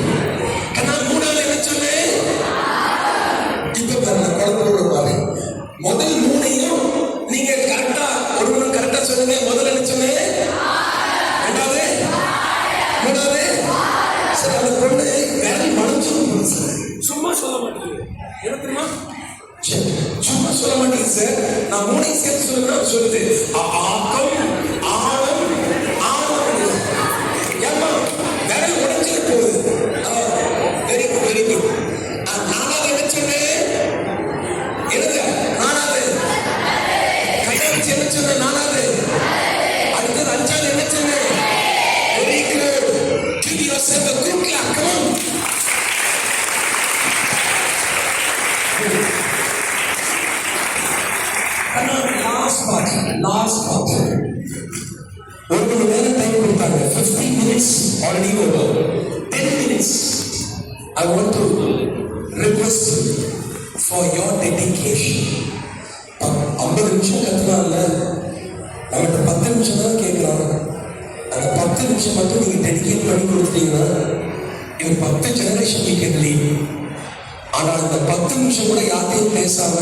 நான் மூணாவது என்ன சொன்னேன்? இப்ப குழந்தை பாரு. முதல் மூணையும் நீங்க கரெக்டா ஒரு கரெக்டா சொல்லுங்க. முதல்ல என்ன சொன்னேன்? ரெண்டாவது மூணாவது. சார் அந்த பொண்ணு வேற மனசு சும்மா சொல்ல மாட்டேங்குது. என்ன தெரியுமா? சும்மா சொல்ல மாட்டேங்குது சார். நான் மூணையும் சேர்த்து சொல்லுங்க சொல்லுது. ஆக்கம் ஆழம் ஆழம். ஏமா வேற உடஞ்சிட்டு போகுது. Very good, very good. நாலாவது என்ன சொன்னேன்? எழுத நாலாவது கையாச்சு என்ன சொன்ன? நாலாவது. அடுத்தது அஞ்சாவது என்ன சொன்னேன்? Very good. Give yourself a good clap. Come on. Last part. ஒரு மணி நேரம் டைம் கொடுத்தாங்க. 15 minutes already over. 10 minutes. I want to request for your dedication. 50 நிமிஷம் கத்துனால நம்மகிட்ட 10 நிமிஷம் தான் கேட்கலாம். அந்த 10 நிமிஷம் மட்டும் நீங்க டெடிகேட் பண்ணி கொடுத்தீங்கன்னா இந்த 10 ஜெனரேஷன் you can lead. ஆனா அந்த 10 நிமிஷம் கூட யார்ட்டையும் பேசாம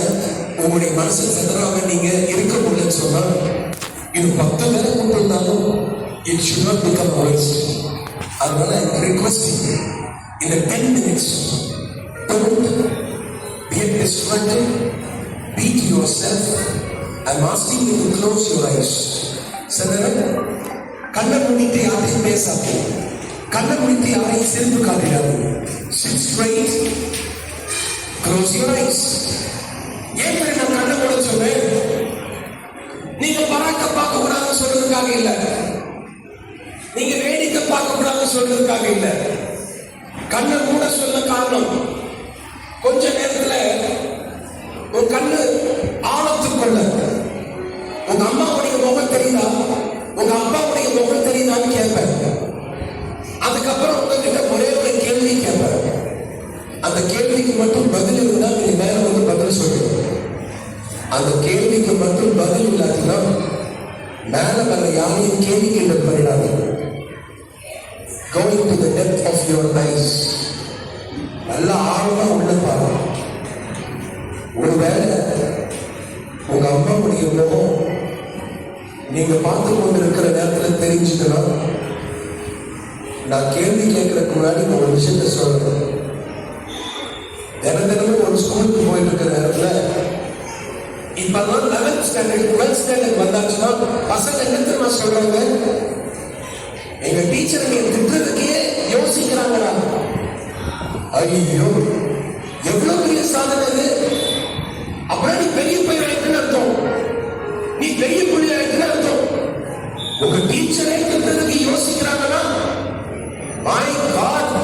உங்களுடைய மனசு செதறாம நீங்க இருக்க முடியலன்னு சொன்னா இது 10 பேரை கொண்டு வந்தாலும் it should not become a waste. அதனால requesting in the 10 minutes don't be distracted, be to yourself. I'm asking you to close your eyes. செதற கண்ணை மூடிட்டு யாரையும் பேசாது. கண்ணை மூடிட்டு யாரையும் சிரிப்பு காட்டிடாது. Sit straight. Close your eyes. ஏன் நான் கண்ணை மூட சொன்னேன்? நீங்க பராக்க பார்க்க கூடாதுன்னு சொல்றதுக்காக இல்ல. நீங்க வேடிக்கை பார்க்க கூடாதுன்னு சொல்றதுக்காக இல்ல. கண்ணை மூட சொல்ல காரணம் கொஞ்ச நேரத்துல உன் கண்ணு ஆழத்துக்குள்ள உங்க அம்மாவுடைய முகம் தெரியுதா, உங்க அப்பாவுடைய முகம் தெரியுதான்னு கேட்பேன். அதுக்கப்புறம் உங்ககிட்ட ஒரே ஒரு கேள்வி கேட்பேன். அந்த கேள்விக்கு மட்டும் பதில் இருந்தா நீங்க மேல வந்து பதில் சொல்லுங்க. அந்த கேள்விக்கு மட்டும் பதில் இல்லாட்டினா மேல வர யாரையும் கேள்வி கேட்டு பண்ணிடாது. Going to the depth of your eyes. நல்ல ஆழமா உள்ள பாரு. ஒருவேளை உங்க அம்மாவுடைய முகம் நீங்க பார்த்து கொண்டு இருக்கிற நேரத்தில் தெரிஞ்சுக்கலாம். நான் கேள்வி கேட்கறதுக்கு முன்னாடி ஒரு விஷயத்த சொல்றேன். தினமும் ஒரு ஸ்கூலுக்கு போயிட்டு இருக்கிற நேரத்துல இப்பதான் 11th standard 12th standard வந்தாச்சுன்னா பசங்க என்ன தெரியுமா சொல்றாங்க? எங்க டீச்சர் நீங்க திட்டுறதுக்கே யோசிக்கிறாங்களா? ஐயோ எவ்வளவு பெரிய சாதனை இது. அப்புறம் நீ பெரிய பையன் ஆயிட்டுன்னு அர்த்தம், நீ பெரிய புள்ளி ஆயிட்டுன்னு அர்த்தம். உங்க டீச்சரை திட்டுறதுக்கு யோசிக்கிறாங்கன்னா மை காட்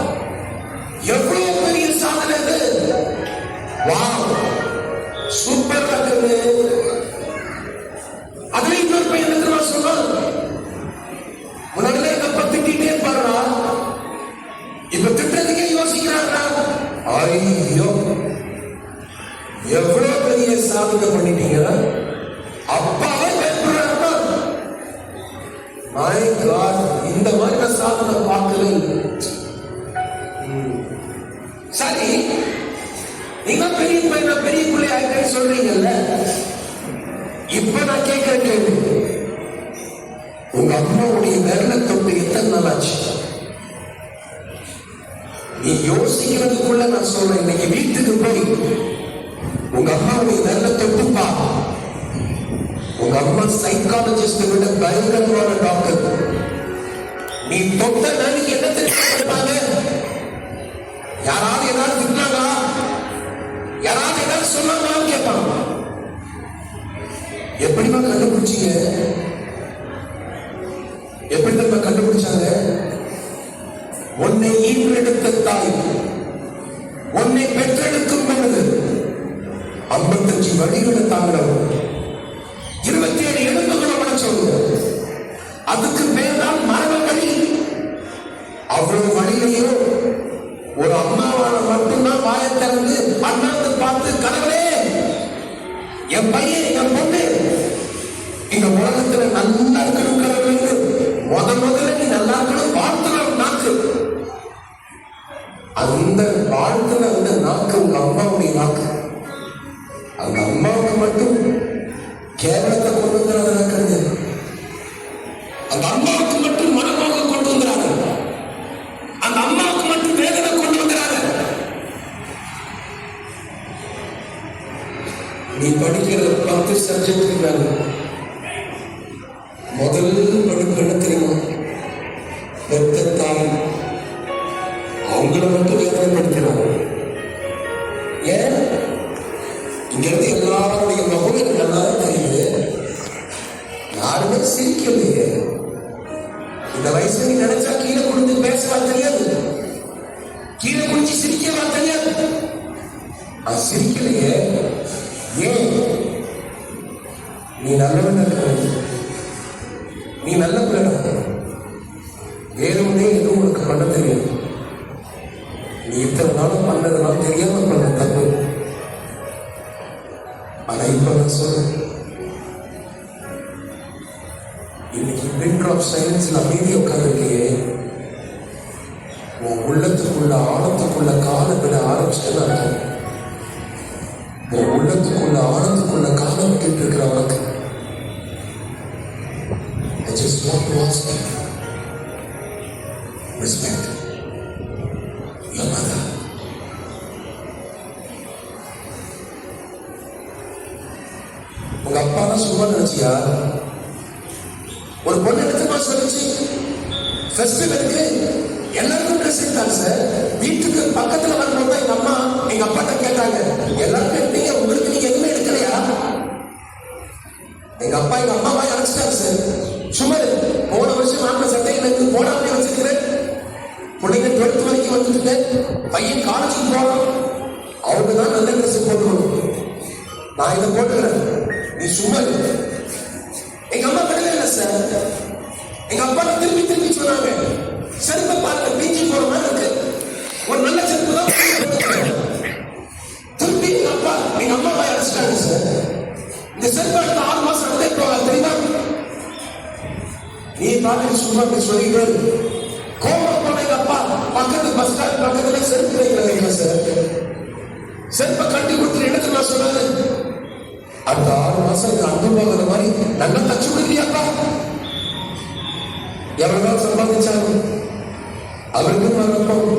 எவ்வளவு பெரிய சாதனை இது. வாவ் சூப்பர் இருக்குது. அதுல இன்னொரு பையன் என்ன சொல்றான்? முன்னாடி அப்ப திட்டிட்டே பாருடா, இப்ப திட்டத்துக்கே யோசிக்கிறாங்க. ஐயோ எவ்வளவு பெரிய சாதனை பண்ணிட்டீங்க. இப்ப நான் கேட்கிற கேள்வி, உங்க அம்மாவுடைய விரல தொட்டு எத்தனை நாள் ஆச்சு? நீ யோசிக்கிறதுக்குள்ள நான் சொல்றேன், இன்னைக்கு வீட்டுக்கு போய் உங்க அம்மாவுடைய விரல தொட்டுப்பா. உங்க அம்மா சைக்காலஜிஸ்ட் விட பயங்கரமான டாக்டர். நீ தொட்ட நாளைக்கு என்ன தெரிஞ்சுப்பாங்க? யாராவது ஏதாவது திட்டினாங்களா? யாராவது ஏதாவது சொன்னாங்களான்னு கேட்பாங்க. எப்படிமா கண்டுபிடிச்சீங்க? எப்படி நம்ம கண்டுபிடிச்சாங்க? உன்னை ஈன்றெடுத்த தாய், உன்னை பெற்றெடுக்கும் பொழுது 55 வழிகளை தாங்கிறவங்க, 27 எலும்புகளை உடைச்சவங்க. அதுக்கு பேர் தான் மரண வழி. அவ்வளவு வழியிலையும் ஒரு அம்மாவால மட்டும்தான் வாயை திறந்து அண்ணாந்து பார்த்து, கடவுளே, என் பையன் என் பொண்ணு இந்த உலகத்துல நல்லா இருக்கணும் கடவுளுக்கு முதல்ல நீ நல்லா இருக்கணும் வாழ்த்துற நாக்கு. அந்த வாழ்த்துல அந்த நாக்கு உங்க அம்மாவுடைய நாக்கு. அந்த அம்மாவுக்கு மட்டும் கேவலத்தை கொண்டு வந்துடாது. அந்த அம்மாவுக்கு மட்டும் மனமாக கொண்டு வந்துறாங்க. அந்த அம்மாவுக்கு மட்டும் வேதனை கொண்டு வந்துறாங்க. நீ படிக்கிற 10 சப்ஜெக்ட் மேல முதல் படிப்பு என்ன தெரியுமா? பெத்த தாய். அவங்கள மட்டும் வேதனைப்படுத்தினாங்க. ஏன்? இங்க இருந்து எல்லாருடைய முகம் எனக்கு நல்லா தெரியுது. யாருமே சிரிக்கலையே. இந்த வயசுல நீ நினைச்சா கீழே குடிஞ்சு பேசவா தெரியாது, கீழே குடிச்சு சிரிக்கவா தெரியாது. அது சிரிக்கலையே. ஏன்? நீ நல்லவன் இருக்க, நீ நல்ல பிள்ளை. வேணும்னே எதுவும் உனக்கு பண்ண தெரியாது. நீ இத்தனை நாளும் பண்ணதுனால தெரியாம பண்ண தப்பு. ஆனா இப்ப நான் சொல்றேன், இன்னைக்கு பின் ஆஃப் சைலன்ஸ்ல அமைதி உட்காந்துருக்கையே, உன் உள்ளத்துக்குள்ள ஆழத்துக்குள்ள காலை விட ஆரம்பிச்சுட்டு அர்த்தம். உன் உள்ளத்துக்குள்ள ஆழத்துக்குள்ள காலை விட்டு இருக்கிற உனக்கு I just want to ask you, respect your mother. உங்க அப்பா தான் சும்மா நினைச்சியா? ஒரு பொண்ணு எடுத்துமா சொல்லிச்சு, ஃபெஸ்டிவலுக்கு எல்லாருக்கும் ட்ரெஸ் எடுத்தாங்க சார். வீட்டுக்கு பக்கத்துல வரும்போது எங்க அம்மா எங்க அப்பாட்ட கேட்டாங்க, எல்லாருக்கும் எடுத்தீங்க, உங்களுக்கு நீங்க எதுவுமே எடுக்கலையா? எங்க அப்பா எங்க அம்மாவா அழைச்சிட்டாங்க சார். சும்மா போன வருஷம் மாப்பிள்ள சட்டை எனக்கு போடாமலே வச்சிருக்கிறேன். பிள்ளைங்க 12th வரைக்கும் வந்துட்டு பையன் காலேஜுக்கு போகணும், அவங்க தான் நல்ல ட்ரெஸ் போட்டுக்கணும். நான் இதை போட்டுக்கிறேன், நீ சும்மா இரு. எங்க அம்மா விடவே இல்லை சார். எங்க அப்பா திருப்பி திருப்பி சொன்னாங்க, செருப்பை பார்க்க பீச்சி போற மாதிரி இருக்கு, ஒரு நல்ல செருப்பு தான். திருப்பி எங்க அம்மாவை அழைச்சிட்டாங்க சார். இந்த செருப்பு அடுத்த 6 மாசம் அப்படியே போகலாம் தெரியுமா? நீ பாட்டு சும்மா அப்படி சொல்லிட்டு கோபம் போன எங்க அப்பா பக்கத்து பஸ் ஸ்டாண்ட் பக்கத்துல செருப்பு வைக்கிறாங்க சார். செருப்பை கட்டி கொடுத்துட்டு எடுத்து நான் சொன்னாரு, அடுத்த 6 மாசம் அங்க போகிற மாதிரி நல்லா தச்சு கொடுக்கலையாப்பா? எவ்வளவு சம்பாதிச்சாரு அவருக்கு வரப்போம்.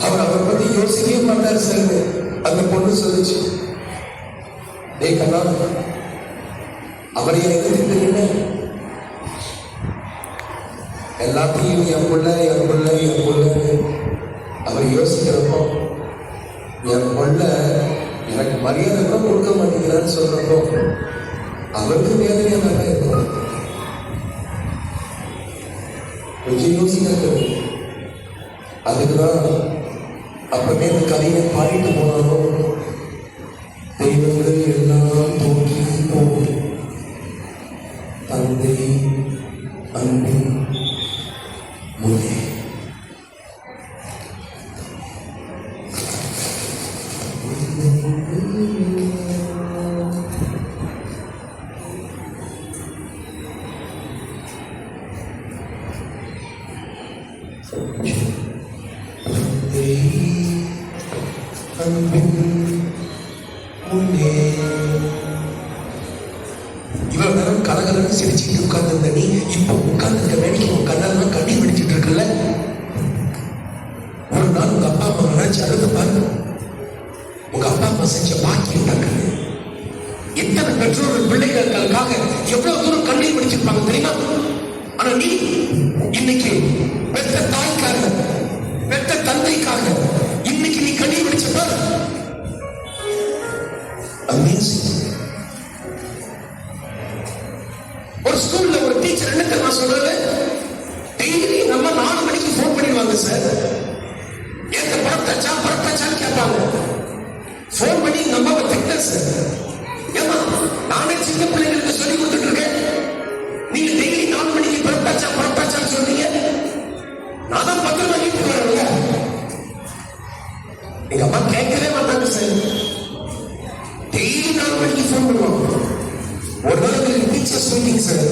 அவர் அவரை பத்தி யோசிக்கவே மாட்டாரு சார். அந்த பொண்ணு சொல்லிச்சு, டேய் கண்ணா, அவரைய எதிர்த்து எல்லாத்தையும் என் பிள்ளை என் பிள்ளை என் பிள்ளை அவர் யோசிக்கிறப்போ, என் பிள்ளை எனக்கு மரியாதை கூட கொடுக்க மாட்டேங்கிறான்னு சொல்றப்போ அவருக்கு வேதனையா தான் இருக்கும். கொஞ்சம் யோசிக்க. அதுக்குதான் அப்பவே இந்த கதையை பாடிட்டு போனாலும், தெய்வங்கள் எல்லாம் தோன்றி போகும், தந்தை அன்பின் முன்னே. தந்தை, 'அன்பின் முன்னே இவ்வளவு நேரம் கலகலன்னு சிரிச்சுட்டு உட்கார்ந்து நீ இப்ப உட்கார்ந்துட்ட வேலைக்கு உன் கண்ணெல்லாம் கண்ணீர் வெடிச்சிட்டு இருக்குல்ல. ஒரு நாள் உங்க அப்பா அம்மா நினைச்சு அழுது பாருங்க. உங்க அப்பா அம்மா செஞ்ச பாக்கியம் தக்கது. எத்தனை பெற்றோர்கள் பிள்ளைகளுக்காக எவ்வளவு தூரம் கண்ணீர் வெடிச்சிருப்பாங்க தெரியுமா? ஆனா நீ இன்னைக்கு பெற்ற தாய்க்காக, பெற்ற தந்தைக்காக இன்னைக்கு நீ கண்ணீர் வெடிச்சப்ப அமேசிங். ஒரு ஸ்கூல்ல ஒரு டீச்சர் என்ன தெரியுமா சொல்றது? டெய்லி நம்ம 4 மணிக்கு போன் பண்ணிடுவாங்க சார். ஏத்த பரத்தாச்சான்னு கேட்பாங்க. போன் பண்ணி நம்ம திட்ட சார். ஏமா நானே சின்ன பிள்ளைங்களுக்கு சொல்லி கொடுத்துட்டு இருக்கேன், நீங்க டெய்லி 4 மணிக்கு பரத்தாச்சான்னு சொல்றீங்க. நான் தான் 10 மணிக்கு போறேன்ல. எங்க அம்மா கேட்கவே மாட்டாங்க சார். டெய்லி 4 மணிக்கு போன் பண்ணுவாங்க. ஒரு நாளைக்கு டீச்சர்ஸ் மீட்டிங் சார்.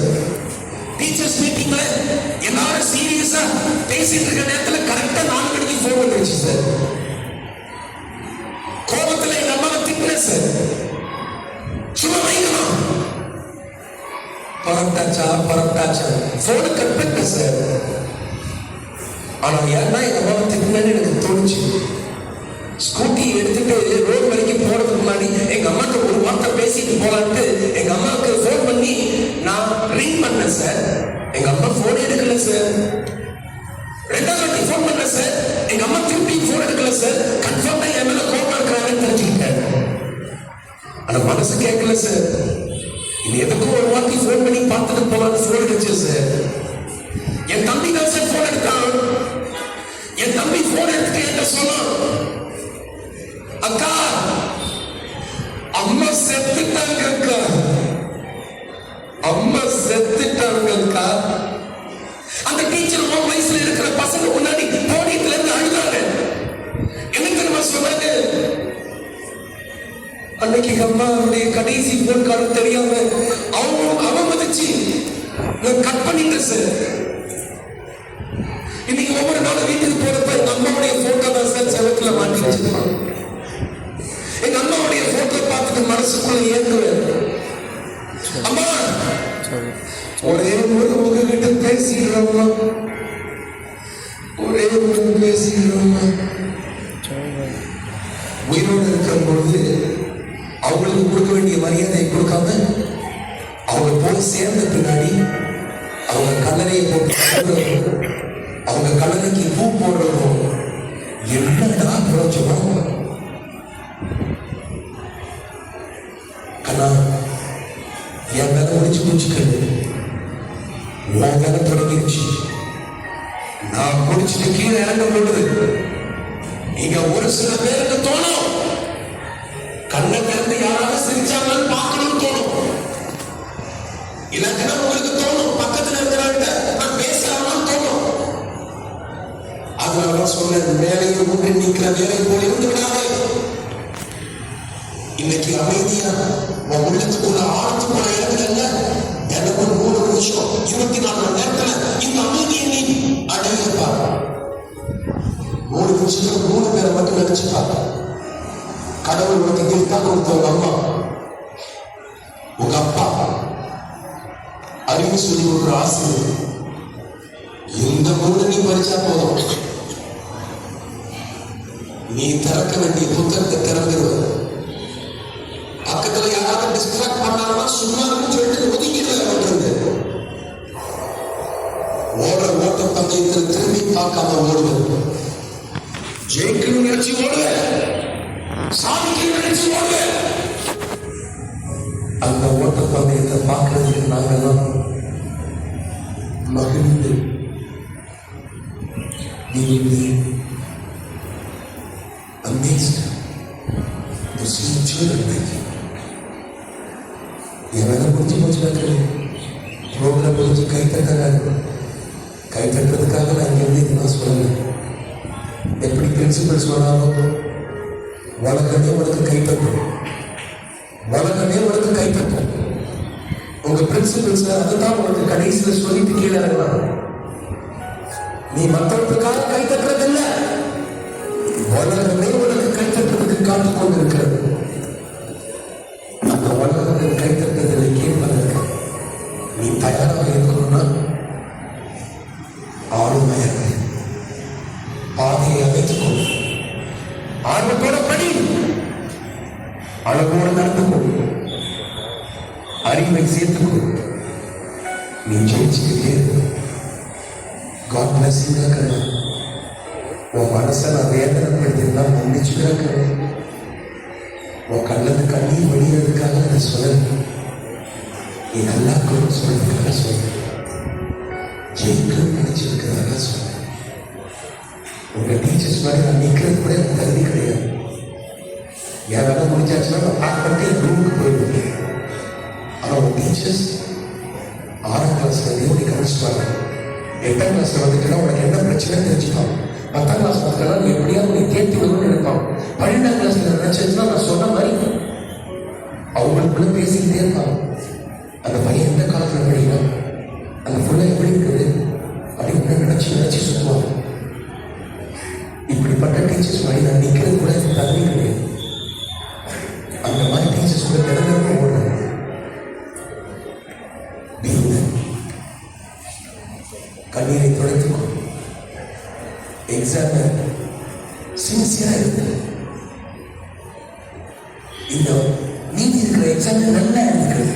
டீச்சர்ஸ் மீட்டிங்ல எல்லாரும் சீரியஸா பேசிட்டு இருக்க நேரத்துல கரெக்டா 4 மணிக்கு போன் வந்துருச்சு சார். கோபத்துல எங்க அம்மாவை திட்டினேன் சார். சும்மா வைக்கணும் பரட்டாச்சா போன கட் பண்ண சார். ஆனா ஏன்னா எங்க அம்மாவை திட்டினேன்னு எனக்கு தோணுச்சு. ஸ்கூட்டி எடுத்துட்டு ரோடு வரைக்கும் போறதுக்கு முன்னாடி எங்க அம்மாக்கு ஒரு வார்த்தை பேசிட்டு போலான்ட்டு எங்க அம்மாவுக்கு போன் பண்ணி நான் ரிங் பண்ணேன் சார். எங்க அம்மா போன் எடுக்கல சார். 2வது வாட்டி போன் பண்ணேன் சார். எங்க அம்மா திருப்பி போன் எடுக்கல சார். கன்ஃபார்மா என் மேல கோபமா இருக்கிறாங்கன்னு தெரிஞ்சுக்கிட்டேன். ஆனா மனசு கேட்கல சார். இது எதுக்கும் ஒரு வாட்டி போன் பண்ணி பார்த்துட்டு போலான்னு போன் எடுச்சு சார். என் தம்பி தான் சார் போன் எடுத்தான். என் தம்பி போன் எடுத்துட்டு என்ன சொன்னான்? அக்கா அம்மா செத்துட்டாங்க அக்கா, அம்மா செத்துட்டாங்க அக்கா. அந்த டீச்சர் 1 வயசுல இருக்கிற பசங்க முன்னாடி போடியத்துல இருந்து அழுதாங்க. எனக்கு நம்ம சொன்னாங்க, அன்னைக்கு அம்மாவுடைய கடைசி போன் கார்டு தெரியாம அவமதிச்சு நான் கட் பண்ணிட்டேன் சார். இன்னைக்கு ஒவ்வொரு நாளும் வீட்டுக்கு போறப்ப எங்க அம்மாவுடைய போட்டோ தான் சார் செவத்துல மாட்டி வச்சிருப்பாங்க. எங்க அம்மாவுடைய போட்டோ பார்த்துட்டு மனசுக்குள்ள ஏங்குவேன். அம்மா ஒரே ஒரு உங்ககிட்ட பேசிடுறோம்மா, ஒரே ஒரு பேசிடுறோம்மா. உயிரோடு இருக்கும் பொழுது அவங்களுக்கு கொடுக்க வேண்டிய மரியாதை கொடுக்காம அவங்க போய் சேர்ந்த பின்னாடி அவங்க கல்லறையை போட்டு அவங்க கல்லறைக்கு பூ போடுறதும் என்னடா பிரயோஜனம்? கண்ணா என் மேல முடிச்சு முடிச்சுக்கிறது உன் மேல தொடங்கிடுச்சு. நான் முடிச்சுட்டு கீழே இறங்கும் பொழுது இங்க ஒரு சில பேருக்கு தோணும், கண்ணை திறந்து யாராவது சிரிச்சாங்கன்னு பார்க்கணும்னு தோணும். இல்லைன்னா உங்களுக்கு தோணும் பக்கத்துல இருக்கிறாங்க நான் பேசலாமான்னு தோணும். அதனாலதான் சொன்னேன், வேலையை முன்னே நிற்கிற வேலை போல இருந்து விடாதே. இன்னைக்கு அமைதியா உன் உள்ளத்துக்குள்ள ஆழத்துக்குள்ள இடங்கள்ல எனக்கு 3 நிமிஷம் 24 மணி நேரத்துல இந்த அமைதியை நீ அடையப்பா. 3 நிமிஷத்துல 3 பேரை மட்டும் நினைச்சுப்பா. கடவுள் உனக்கு கிஃப்டா கொடுத்த உங்க அம்மா, உங்க அப்பா, அறிவு சொல்லி கொடுக்குற ஆசிரியர், இந்த 3 நீ பறிச்சா போதும். நீ திறக்க வேண்டிய புத்தகத்தை திறந்துருவ. பக்கத்துல யாராவது டிஸ்ட்ராக்ட் பண்ணாங்கன்னா சும்மா இருக்குன்னு சொல்லிட்டு ஒதுக்கிட்டு ஓடுற ஓட்ட பந்தயத்தில் திரும்பி பார்க்காம ஓடுவேன். ஜெயிக்கணும் நினைச்சு ஓடுவேன், சாதிக்கணும் நினைச்சு ஓடுவேன். அந்த ஓட்ட பந்தயத்தை பார்க்கறதுக்கு நாங்கெல்லாம் மகிழ்ந்து amazed to see children like you. எவனை புரிஞ்சு போச்சுனாக்களே ப்ரோக்ராம் புரிஞ்சு கை தட்டுறாங்க. கை தட்டுறதுக்காக நான் இங்கே நான் சொல்லலை. எப்படி பிரின்சிபல் சொன்னாலும் வழக்கமே உனக்கு கை தட்டும், வழக்கமே உனக்கு கை தட்டும். உங்க பிரின்சிபல்ஸ் அதுதான் உனக்கு கடைசியில் சொல்லிட்டு கீழே இறங்கலாம். நீ மற்றவர்களுக்காக கை தட்டுறதில்லை, வழக்கமே உனக்கு கை தட்டுறதுக்கு காத்துக் கொண்டிருக்கிறது. அந்த வழக்கத்தை கை தட்டுறதில் கேட்பதற்கு அழகோடு நடந்துக்கோ, அறிவை சேர்த்துக்கோ, நீ ஜெயிச்சுக்கிட்டே இரு. காட் பிளஸ் யூ கண்ணா. உன் மனசை நான் வேதனைப்படுத்திருந்தா மன்னிச்சுக்கிறேன். உன் கண்ணது கண்ணீர் வடிகிறதுக்காக நான் சொல்றேன். நீ நல்லா இருக்கணும்னு சொல்றதுக்காக சொல்றேன். ஜெயிக்கணும்னு நினைச்சிருக்கிறதாக சொல்றேன். உங்க டீச்சர்ஸ் மாதிரி நான் நிற்கிறது கூட எனக்கு தகுதி கிடையாது. என் வேலை முடிஞ்சாச்சுன்னா நான் பேக் பண்ணிட்டு என் ரூமுக்கு போயிடுவேன். ஆனால் உங்க டீச்சர்ஸ் 6ஆம் கிளாஸ்ல நீ கவனிச்சுப்பாங்க. 8ஆம் கிளாஸ்ல வந்துட்டுன்னா உனக்கு என்ன பிரச்சனை தெரிஞ்சுப்பான். 10ஆம் கிளாஸ் வந்துட்டா நீ எப்படியாவது நீ தேர்த்தி விடணும்னு நினைப்பான். 12ஆம் கிளாஸ்ல நினைச்சதுன்னா நான் சொன்ன மாதிரி அவங்களுக்குள்ள பேசிக்கிட்டே இருப்பாங்க. அந்த பையன் எந்த காலத்துல படிக்கிறான், அந்த புள்ள எப்படி இருக்குது அப்படின்னு நினைச்சு சொல்லுவாங்க. இப்படிப்பட்ட டீச்சர்ஸ் மாதிரி நான் நிற்கிறது கூட எனக்கு தகுதி கிடையாது. அந்த மாதிரி டீச்சர்ஸ் கூட திறந்தவங்க ஓடுறாங்க. கண்ணீரை துடைத்துக்கோ. எக்ஸாம் சின்சியரா இருக்கு. இந்த நீதி இருக்கிற எக்ஸாம் நல்லா இருக்கிறது.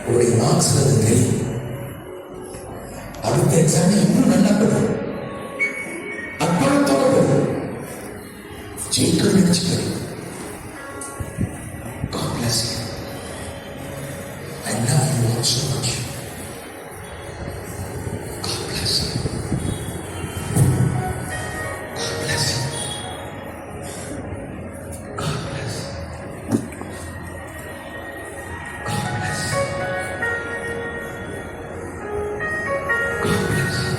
உங்களுடைய மார்க்ஸ் அது தெரியும். அடுத்த எக்ஸாம் இன்னும் நல்லா பண்ணும். அப்புறத்தோட பண்ணும். ஜெயிக்க நினைச்சுக்கிறேன். God bless you. I love you all so much. God bless you. God bless you. God bless you. God bless you. God bless you.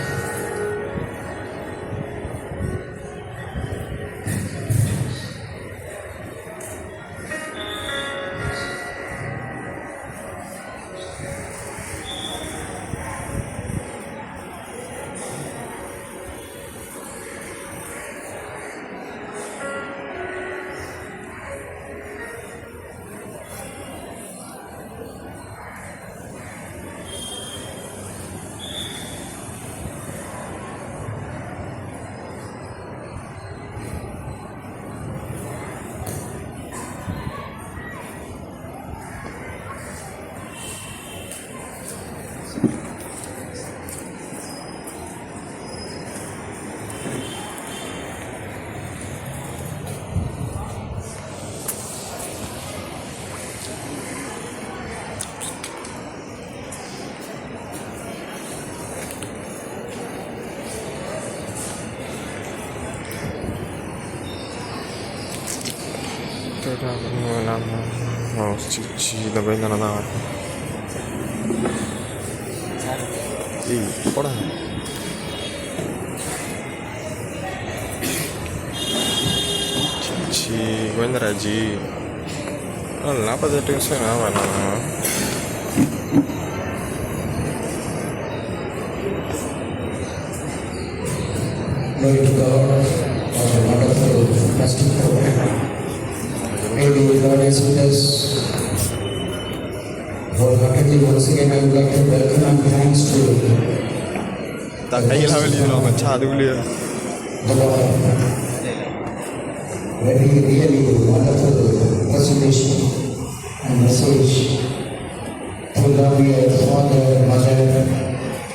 Ci la vengono a ora ci guarda G non apa da tensione avana Glory to God for the wonderful fasting program. Maybe God is with us. Wholeheartedly, once again, I would like to welcome and thanks to ta kai la veli lo ma cha du le the Lord. Very really wonderful presentation and message to love your father, mother,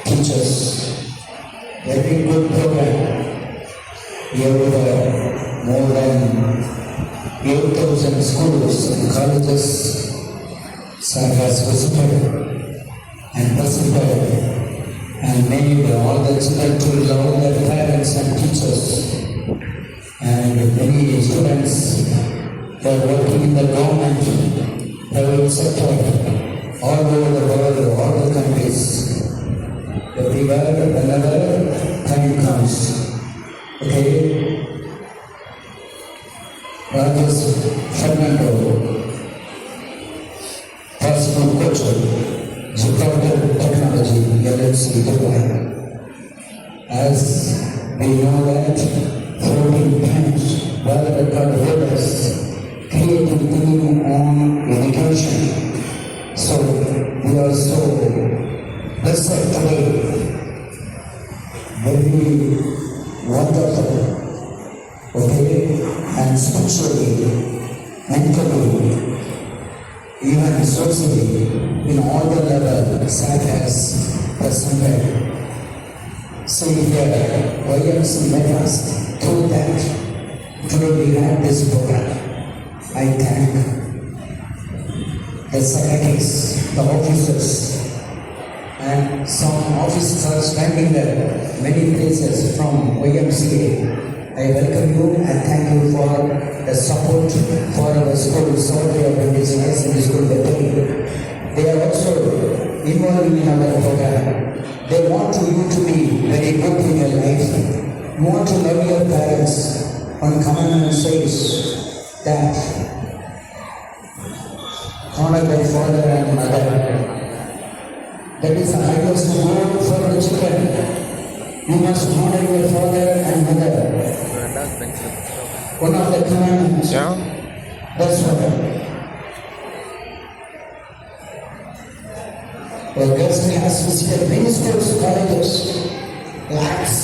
teachers. Very good program. Here were more than 8,000 schools and colleges Sir has visited and presented and made all the children to love their parents and teachers. And many students were working in the government, private sector, all over the world, all the countries. Everywhere, whenever time comes. Okay? Rajesh Fernando, personal coach, Jakarta Technology, LLC, Dubai. As we know that 14 times world record holders creating theme on education. So we are so blessed today. Very wonderful. Okay, and spiritually mentally, even socially, in all the level, SAT has presented. See here, YMC Madras, through that, today we have this program. I thank the secretaries, the officers, and some officers are standing there, many places from YMCA. I welcome you and thank you for the support for our school. So they are doing this nice in the school. They are also involved in our program. They want you to be very good in your life. You want to love your parents. One commandment says that honor thy father and mother. That is the highest reward for the children. You must honor your father and mother. One of the commandments. Yeah. That's what. Augustine has visited many schools, colleges, labs,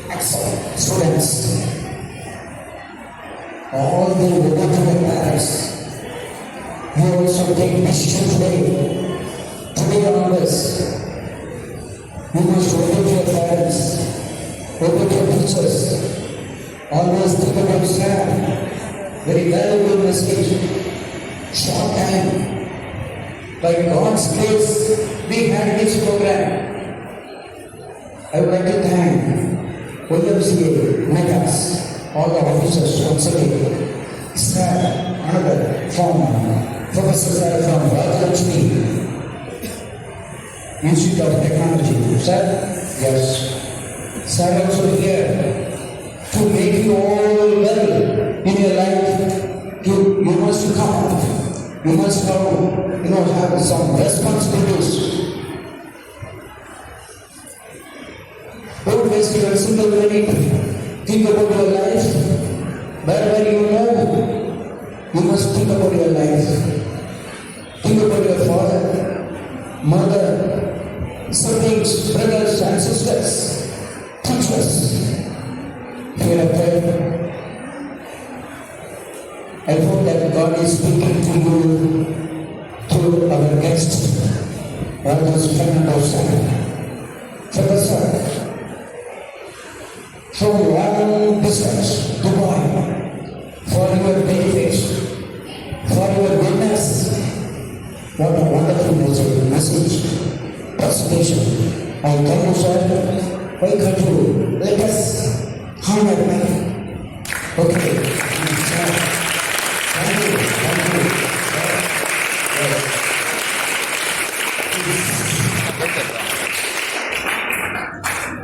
excellent students. All they will go to their parents. You also take decision today. Today onwards, you must obey your parents, obey your teachers. Always think about Sam. Very valuable message. Short time. By God's grace, we had this program. I would like to thank YMCA, Megas, all the officers once again. Sir, another from Professor Sir from Rajlakshmi Institute of Technology. Sir, yes. Sir also here to make you all well in your life. You must come. You must have some responsibilities. Don't waste your single minute. Think about your life. Wherever you move, you must think about your life. Think about your father, mother, siblings, brothers and sisters, teachers. Here I pray. I hope that God is speaking to you through our guest, Rajas Fernando Sir. Professor, from long distance, Dubai, for your benefits, for your goodness. What a wonderful message, presentation. I thank you, sir. Why can't you let us honor me? Okay. Thank you.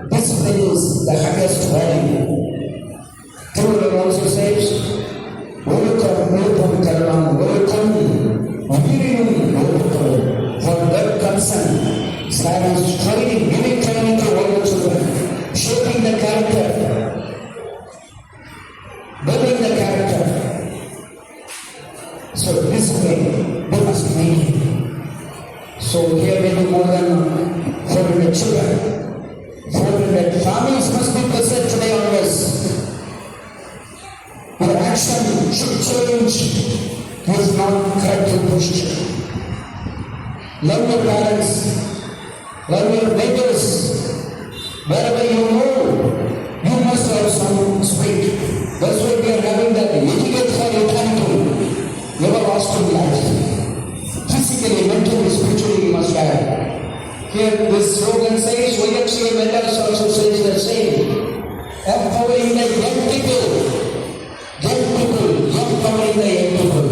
Discipline is the highest value. True Lord also says, welcome, for that concern, silence, training, giving training to all the children, shaping the character, building the character. So discipline, we must make it. So here we do more than 400 children. 400 families must be present today onwards. Your action should change. It is not corrective position. Love your parents, love your neighbors. Wherever you go, you must have some spirit. That's why we are having that educate for eternity, everlasting life. Physically, mentally, spiritually, you must have. Here, this slogan says, YMCA Madras also says the same. Empowering the young people, empowering the young people.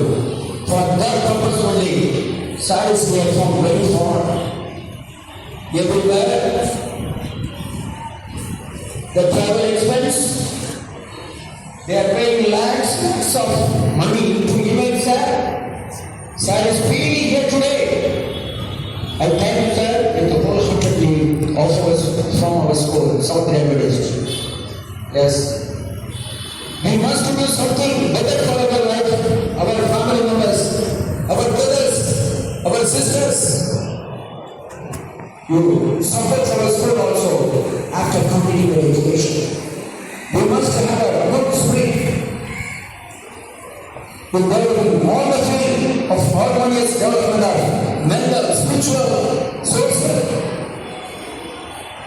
For that purpose only. Sides they from very far. Everywhere, the travel expense, they are paying lakhs of money to events, sir. Sir is freely here today. I thank you, sir, with the wholeheartedly also from our school, South Adventist. Yes. We must do something better for our life, our family members, our brothers, our sisters. You support our school also after completing your education. We must have a good spirit. will develop in all the field of harmonious development of mental, spiritual, social,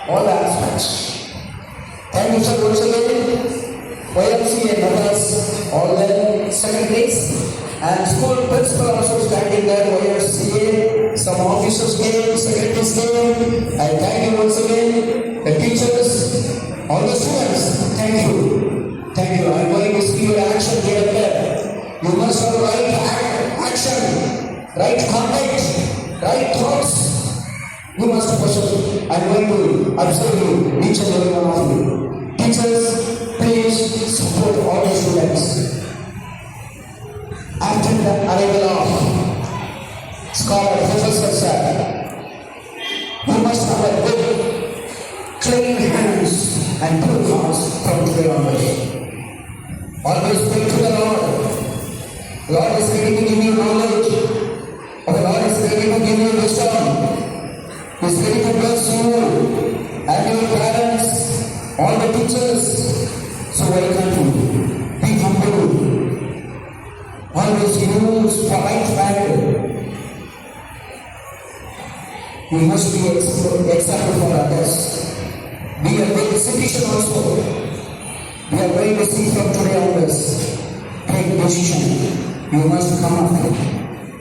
all the aspects. Thank you, sir, once again. YMCA members, all the secretaries and school principal also standing there. YMCA, some officers came, secretaries came. I thank you once again. The teachers, all the students, thank you. Thank you. I am going to see your action here and there. You must have right action, right conduct, right thoughts. You must pursue. I am going to observe you, each and every one of you. Teachers, please support all the students. After the arrival of scholar Professor Sir, you must have a good, clean hands and pure hearts from today onwards. Always pray to the Lord. Lord is ready to give you knowledge. The Lord is ready to give you wisdom. He is ready to bless you and your parents, all the teachers. So welcome you. Be humble. Always use polite manner. You must be example for others. Be a good citizen also. We are going to see from today onwards. Take decision. You must come up.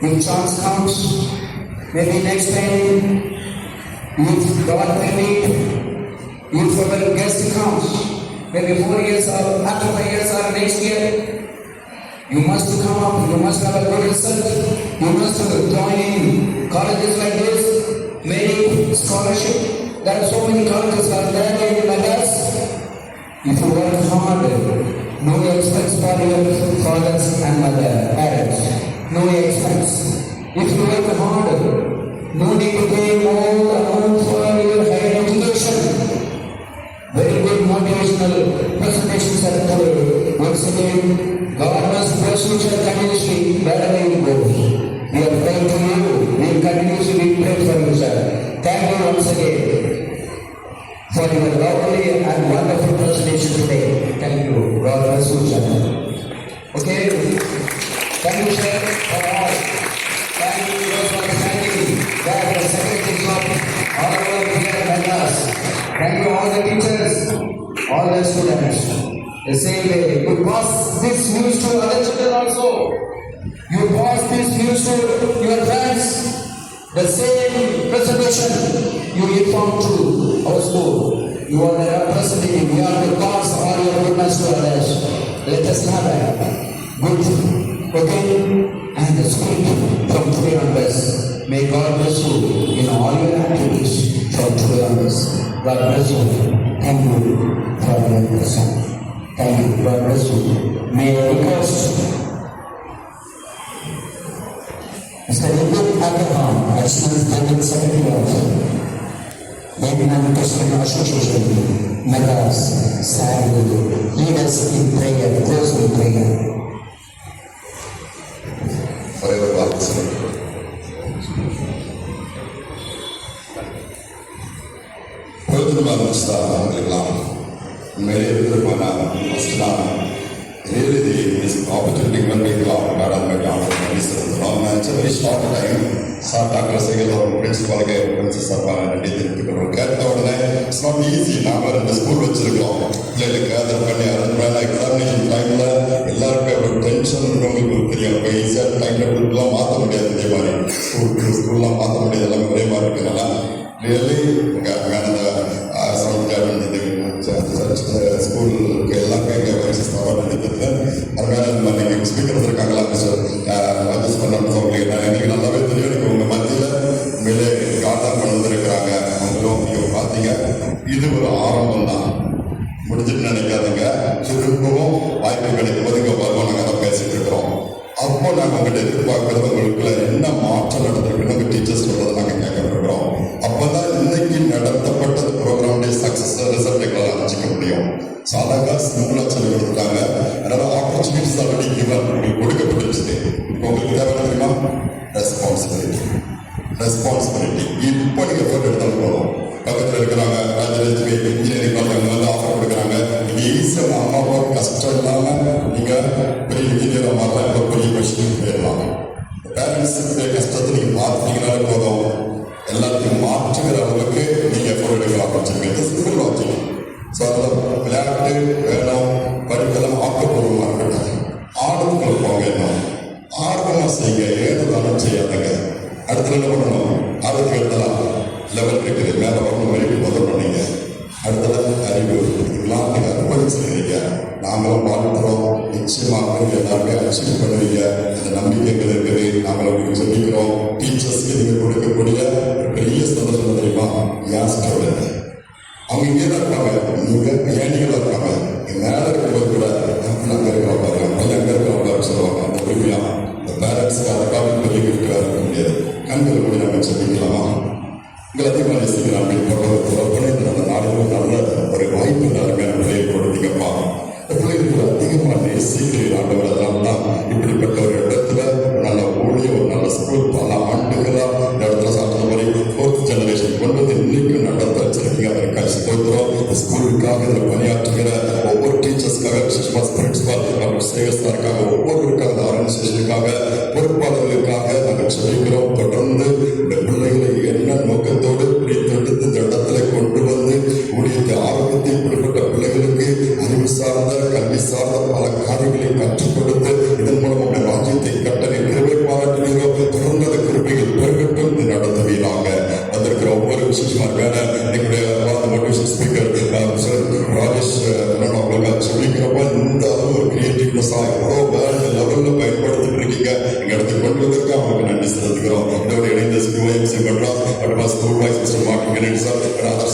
If chance comes, maybe next time, if God permit, if our guest comes, maybe 4 years or after 5 years or next year, you must come up, you must have a good result, you must join in colleges like this, many scholarship. There are so many colleges are there in Madras. If you work hard, no expense for your fathers and mother, parents, no expense. If you work hard, no need to pay more amount for your higher education. Very good motivational presentations are today. Once again, God must bless you continuously wherever you go. We are praying to you. We will continuously pray for you, sir. Thank you once again for your lovely and wonderful presentation today. Thank you. God bless you, sir. Okay? Thank you, sir, for all. Thank you for standing there, the secretaries of all over here and us. Thank you all the teachers, all the students. The same way, you pass this news to other children also. You pass this news to your friends. The same presentation you inform to our school. You are the representative. You are the cause of your goodness to others. Let us have a good, okay, and the spirit from today onwards. May God bless you in all your activities from today onwards. God bless you. Thank you for your blessing. Thank you. God bless you. May I request Mr. Vivek Abraham, Additional General Secretary of the Indian Christian Association, Madras, Sahib, lead us in prayer, close in prayer. Forever God. Really, this opportunity when we got Madam it's a very short time. Dr. Segal, principal, Princess Sarpan, and it's not easy. Now we're in the school, which is examination time, tension, really, school speaker நல்லாவே தெரியும். எனக்கு உங்க மத்தியில மேலே காட்டாக வந்திருக்கிறாங்க. அவங்களும் பார்த்தீங்க. இது ஒரு ஆரம்பம் தான், முடிஞ்சுட்டு நினைக்காதுங்க. திரும்பவும் வாய்ப்பு கிடைக்கும் போது இங்க வருவோம். நாங்கள் அதை பேசிட்டு இருக்கிறோம். அப்போ நாங்கள் உங்கள்கிட்ட எதிர்பார்க்கறது உங்களுக்குள்ள என்ன மாற்றம் நடந்திருக்குன்னு உங்க டீச்சர்ஸ் சொல்றதை நாங்கள் கேட்கப்படுறோம். அப்பதான் இன்னைக்கு நடத்தப்பட்டது ப்ரோக்ராமுடைய சக்சஸ் ரிசல்ட் எங்களால் அமைச்சிக்க முடியும். சாதாரண சிம்பிளா சொல்லி கொடுத்துட்டாங்க. அதனால ஆப்பர்ச்சுனிட்டிஸ் ஆல்ரெடி கிவன், உங்களுக்கு கொடுக்கப்பட்டுருச்சு. இப்போ உங்களுக்கு தேவை தெரியுமா? ரெஸ்பான்சிபிலிட்டி. இப்போ நீங்க போட்டு எடுத்தாலும் போதும். பக்கத்தில் இருக்கிறாங்க ராஜலட்சுமி இன்ஜினியரிங் காலேஜ் வந்து ஆஃபர் கொடுக்குறாங்க. நீங்க ஈஸியாக அம்மா அப்பா கஷ்டம் இல்லாம நீங்க பெரிய இன்ஜினியராக மாறலாம், இப்போ பெரிய கொஸ்டின் போயிடலாம். பேரண்ட்ஸுடைய கஷ்டத்தை நீங்கள் பார்த்துட்டீங்கனாலே போதும், எல்லாத்தையும் மாற்றுகிற அளவுக்கு நீங்கள் எஃபோர்ட் எடுக்க ஆரம்பிச்சிருக்கீங்க. Simple logic. ஸோ அதில் விளையாட்டு வேணும், படிக்கலாம், ஆக்கப்பூர்வமாக இருக்கட்டும். ஆர்வத்துக்குள்ள போங்க, இன்னும் ஆர்வமாக செய்யுங்க, ஏதுதானம் செய்யாதங்க. அடுத்த என்ன பண்ணணும், ஆர்வத்துக்கு எடுத்தலாம் லெவல் இருக்குது, மேலே வரணும், வரைக்கும் முதல் நீங்க அடுத்தது அறிவு, இதெல்லாம் நீங்கள் அர்ப்பணிச்சிருக்கீங்க. நாங்களும் வாழ்த்துறோம். நிச்சயமாக எல்லாருமே அச்சீவ் பண்ணுவீங்க, அந்த நம்பிக்கைகள் இருக்குது. நாங்கள் உங்களுக்கு சொல்லிக்கிறோம். டீச்சர்ஸ்க்கு நீங்கள் கொடுக்கக்கூடிய பெரிய சந்தோஷம் தெரியுமா, யார் ஸ்டூடெண்ட் அவங்க இங்கே தான் இருப்பாங்க, நீங்கள் ஏனிகளாக இருப்பாங்க. மேலே இருக்கும்போது கூட அங்கே இருக்கிற பாருங்க, பையன் அங்கே இருக்கிற சொல்லுவாங்க. அந்த உரிமையாக இந்த பேரண்ட்ஸுக்கு அதுக்காக பெரிய கிஃப்ட் இருக்க முடியாது. கண்கள் கூட நம்ம சொல்லிக்கலாமா, உங்களை அதிகமாக நேசிக்கலாம் அப்படின்னு போடுறது அந்த நாடுகளும் நல்ல ஒரு வாய்ப்பு அருமையான பிள்ளையை கொடுத்தீங்கப்பா. இந்த பிள்ளைகளுக்கு அதிகமாக நேசிக்கிறீர்கள் ஆண்டவர். அதனால தான் இப்படிப்பட்ட ஒரு இடத்துல நல்ல ஊழிய ஒரு நல்ல ஸ்கூல் பல ஆண்டுகளாக இந்த இடத்துல சாப்பிட்ட மாதிரி 4th ஜெனரேஷன் கொண்டு வந்து இன்னைக்கும் நடத்த வச்சிருக்கீங்க. அதற்காக ஸ்தோத்திரம். இந்த ஸ்கூலுக்காக இதில் பணியாற்றுகிற ஒவ்வொரு டீச்சர்ஸ்க்காக, பிரின்சிபால் டாக்டர் சேகர் சாருக்காக, ஒவ்வொருவருக்காக, ஆர்கனைசேஷனுக்காக, பொறுப்பாளர்களுக்காக நாங்கள் சொல்லிக்கிறோம். தொடர்ந்து இந்த பிள்ளைகளை என்ன நோக்கத்தோடு பிடித்தெடுத்து இந்த இடத்துல கொண்டு வந்து ஊழியத்தை ஆரோக்கியத்தை இப்படிப்பட்ட பிள்ளைகளுக்கு அறிவு சார்ந்த கல்வி சார்ந்த பல காரியங்களை கற்றுக் கொடுத்து இதன் மூலம் உடைய ராஜ்யத்தை கட்டளை கிருபை பாராட்டுகிறோம். தொடர்ந்து அந்த கிருபைகள் பெருகட்டும் நடத்துவீராக. வந்திருக்கிற ஒவ்வொரு விசேஷமாக வேற எங்களுடைய மோட்டிவேஷன் ஸ்பீக்கர் ராஜேஷ் அவர்களுக்கு சொல்லிக்கிறப்ப இந்த அளவு ஒரு கிரியேட்டிவ்னஸா எவ்வளோ வேற லெவலில் பயன்படுத்திட்டு இருக்கீங்க. எங்க இடத்துக்கு கொண்டு வந்திருக்க அவங்களுக்கு நன்றி செலுத்துகிறோம். இதோட இணைந்த ஸ்கூல்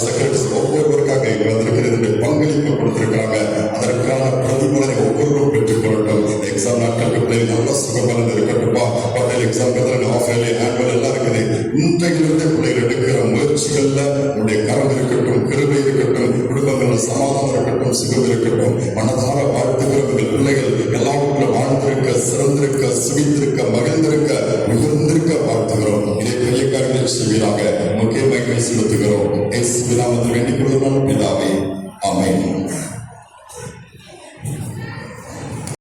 செக்ரட்டரிஸ் ஒவ்வொருவருக்காக இங்க வந்திருக்கிறது பங்களிப்பு கொடுத்திருக்காங்க. அதற்கான பிரதிபலனை ஒவ்வொருவரும் பெற்றுக் கொள்ளட்டும். எக்ஸாம் நாட்களுக்கு பிள்ளைகள் நல்ல சுகமான இருக்கட்டும்பா. பட்டையில் எக்ஸாம் ஆஃப் இயர்லி ஆனுவல் எல்லாம் இருக்குது. இன்றையிலிருந்து பிள்ளைகள் எடுக்கிற முயற்சிகள்ல உடைய கரம் இருக்கட்டும், கிருபை இருக்கட்டும், குடும்பங்கள் சமாதானம் இருக்கட்டும், சுகம் இருக்கட்டும். மனதார வாழ்த்துகிறவர்கள் பிள்ளைகள் எல்லாவற்றிலும் வாழ்ந்திருக்க, சிறந்திருக்க, சுகித்திருக்க, மகிழ்ந்திருக்க, உயர்ந்திருக்க வாழ்த்துகிறோம். இதை பெரிய காரியங்களை செய்வீராக முக்கியமாக செலுத்துகிறோம். வேண்டிக் கொள்ளும் பிதாவே.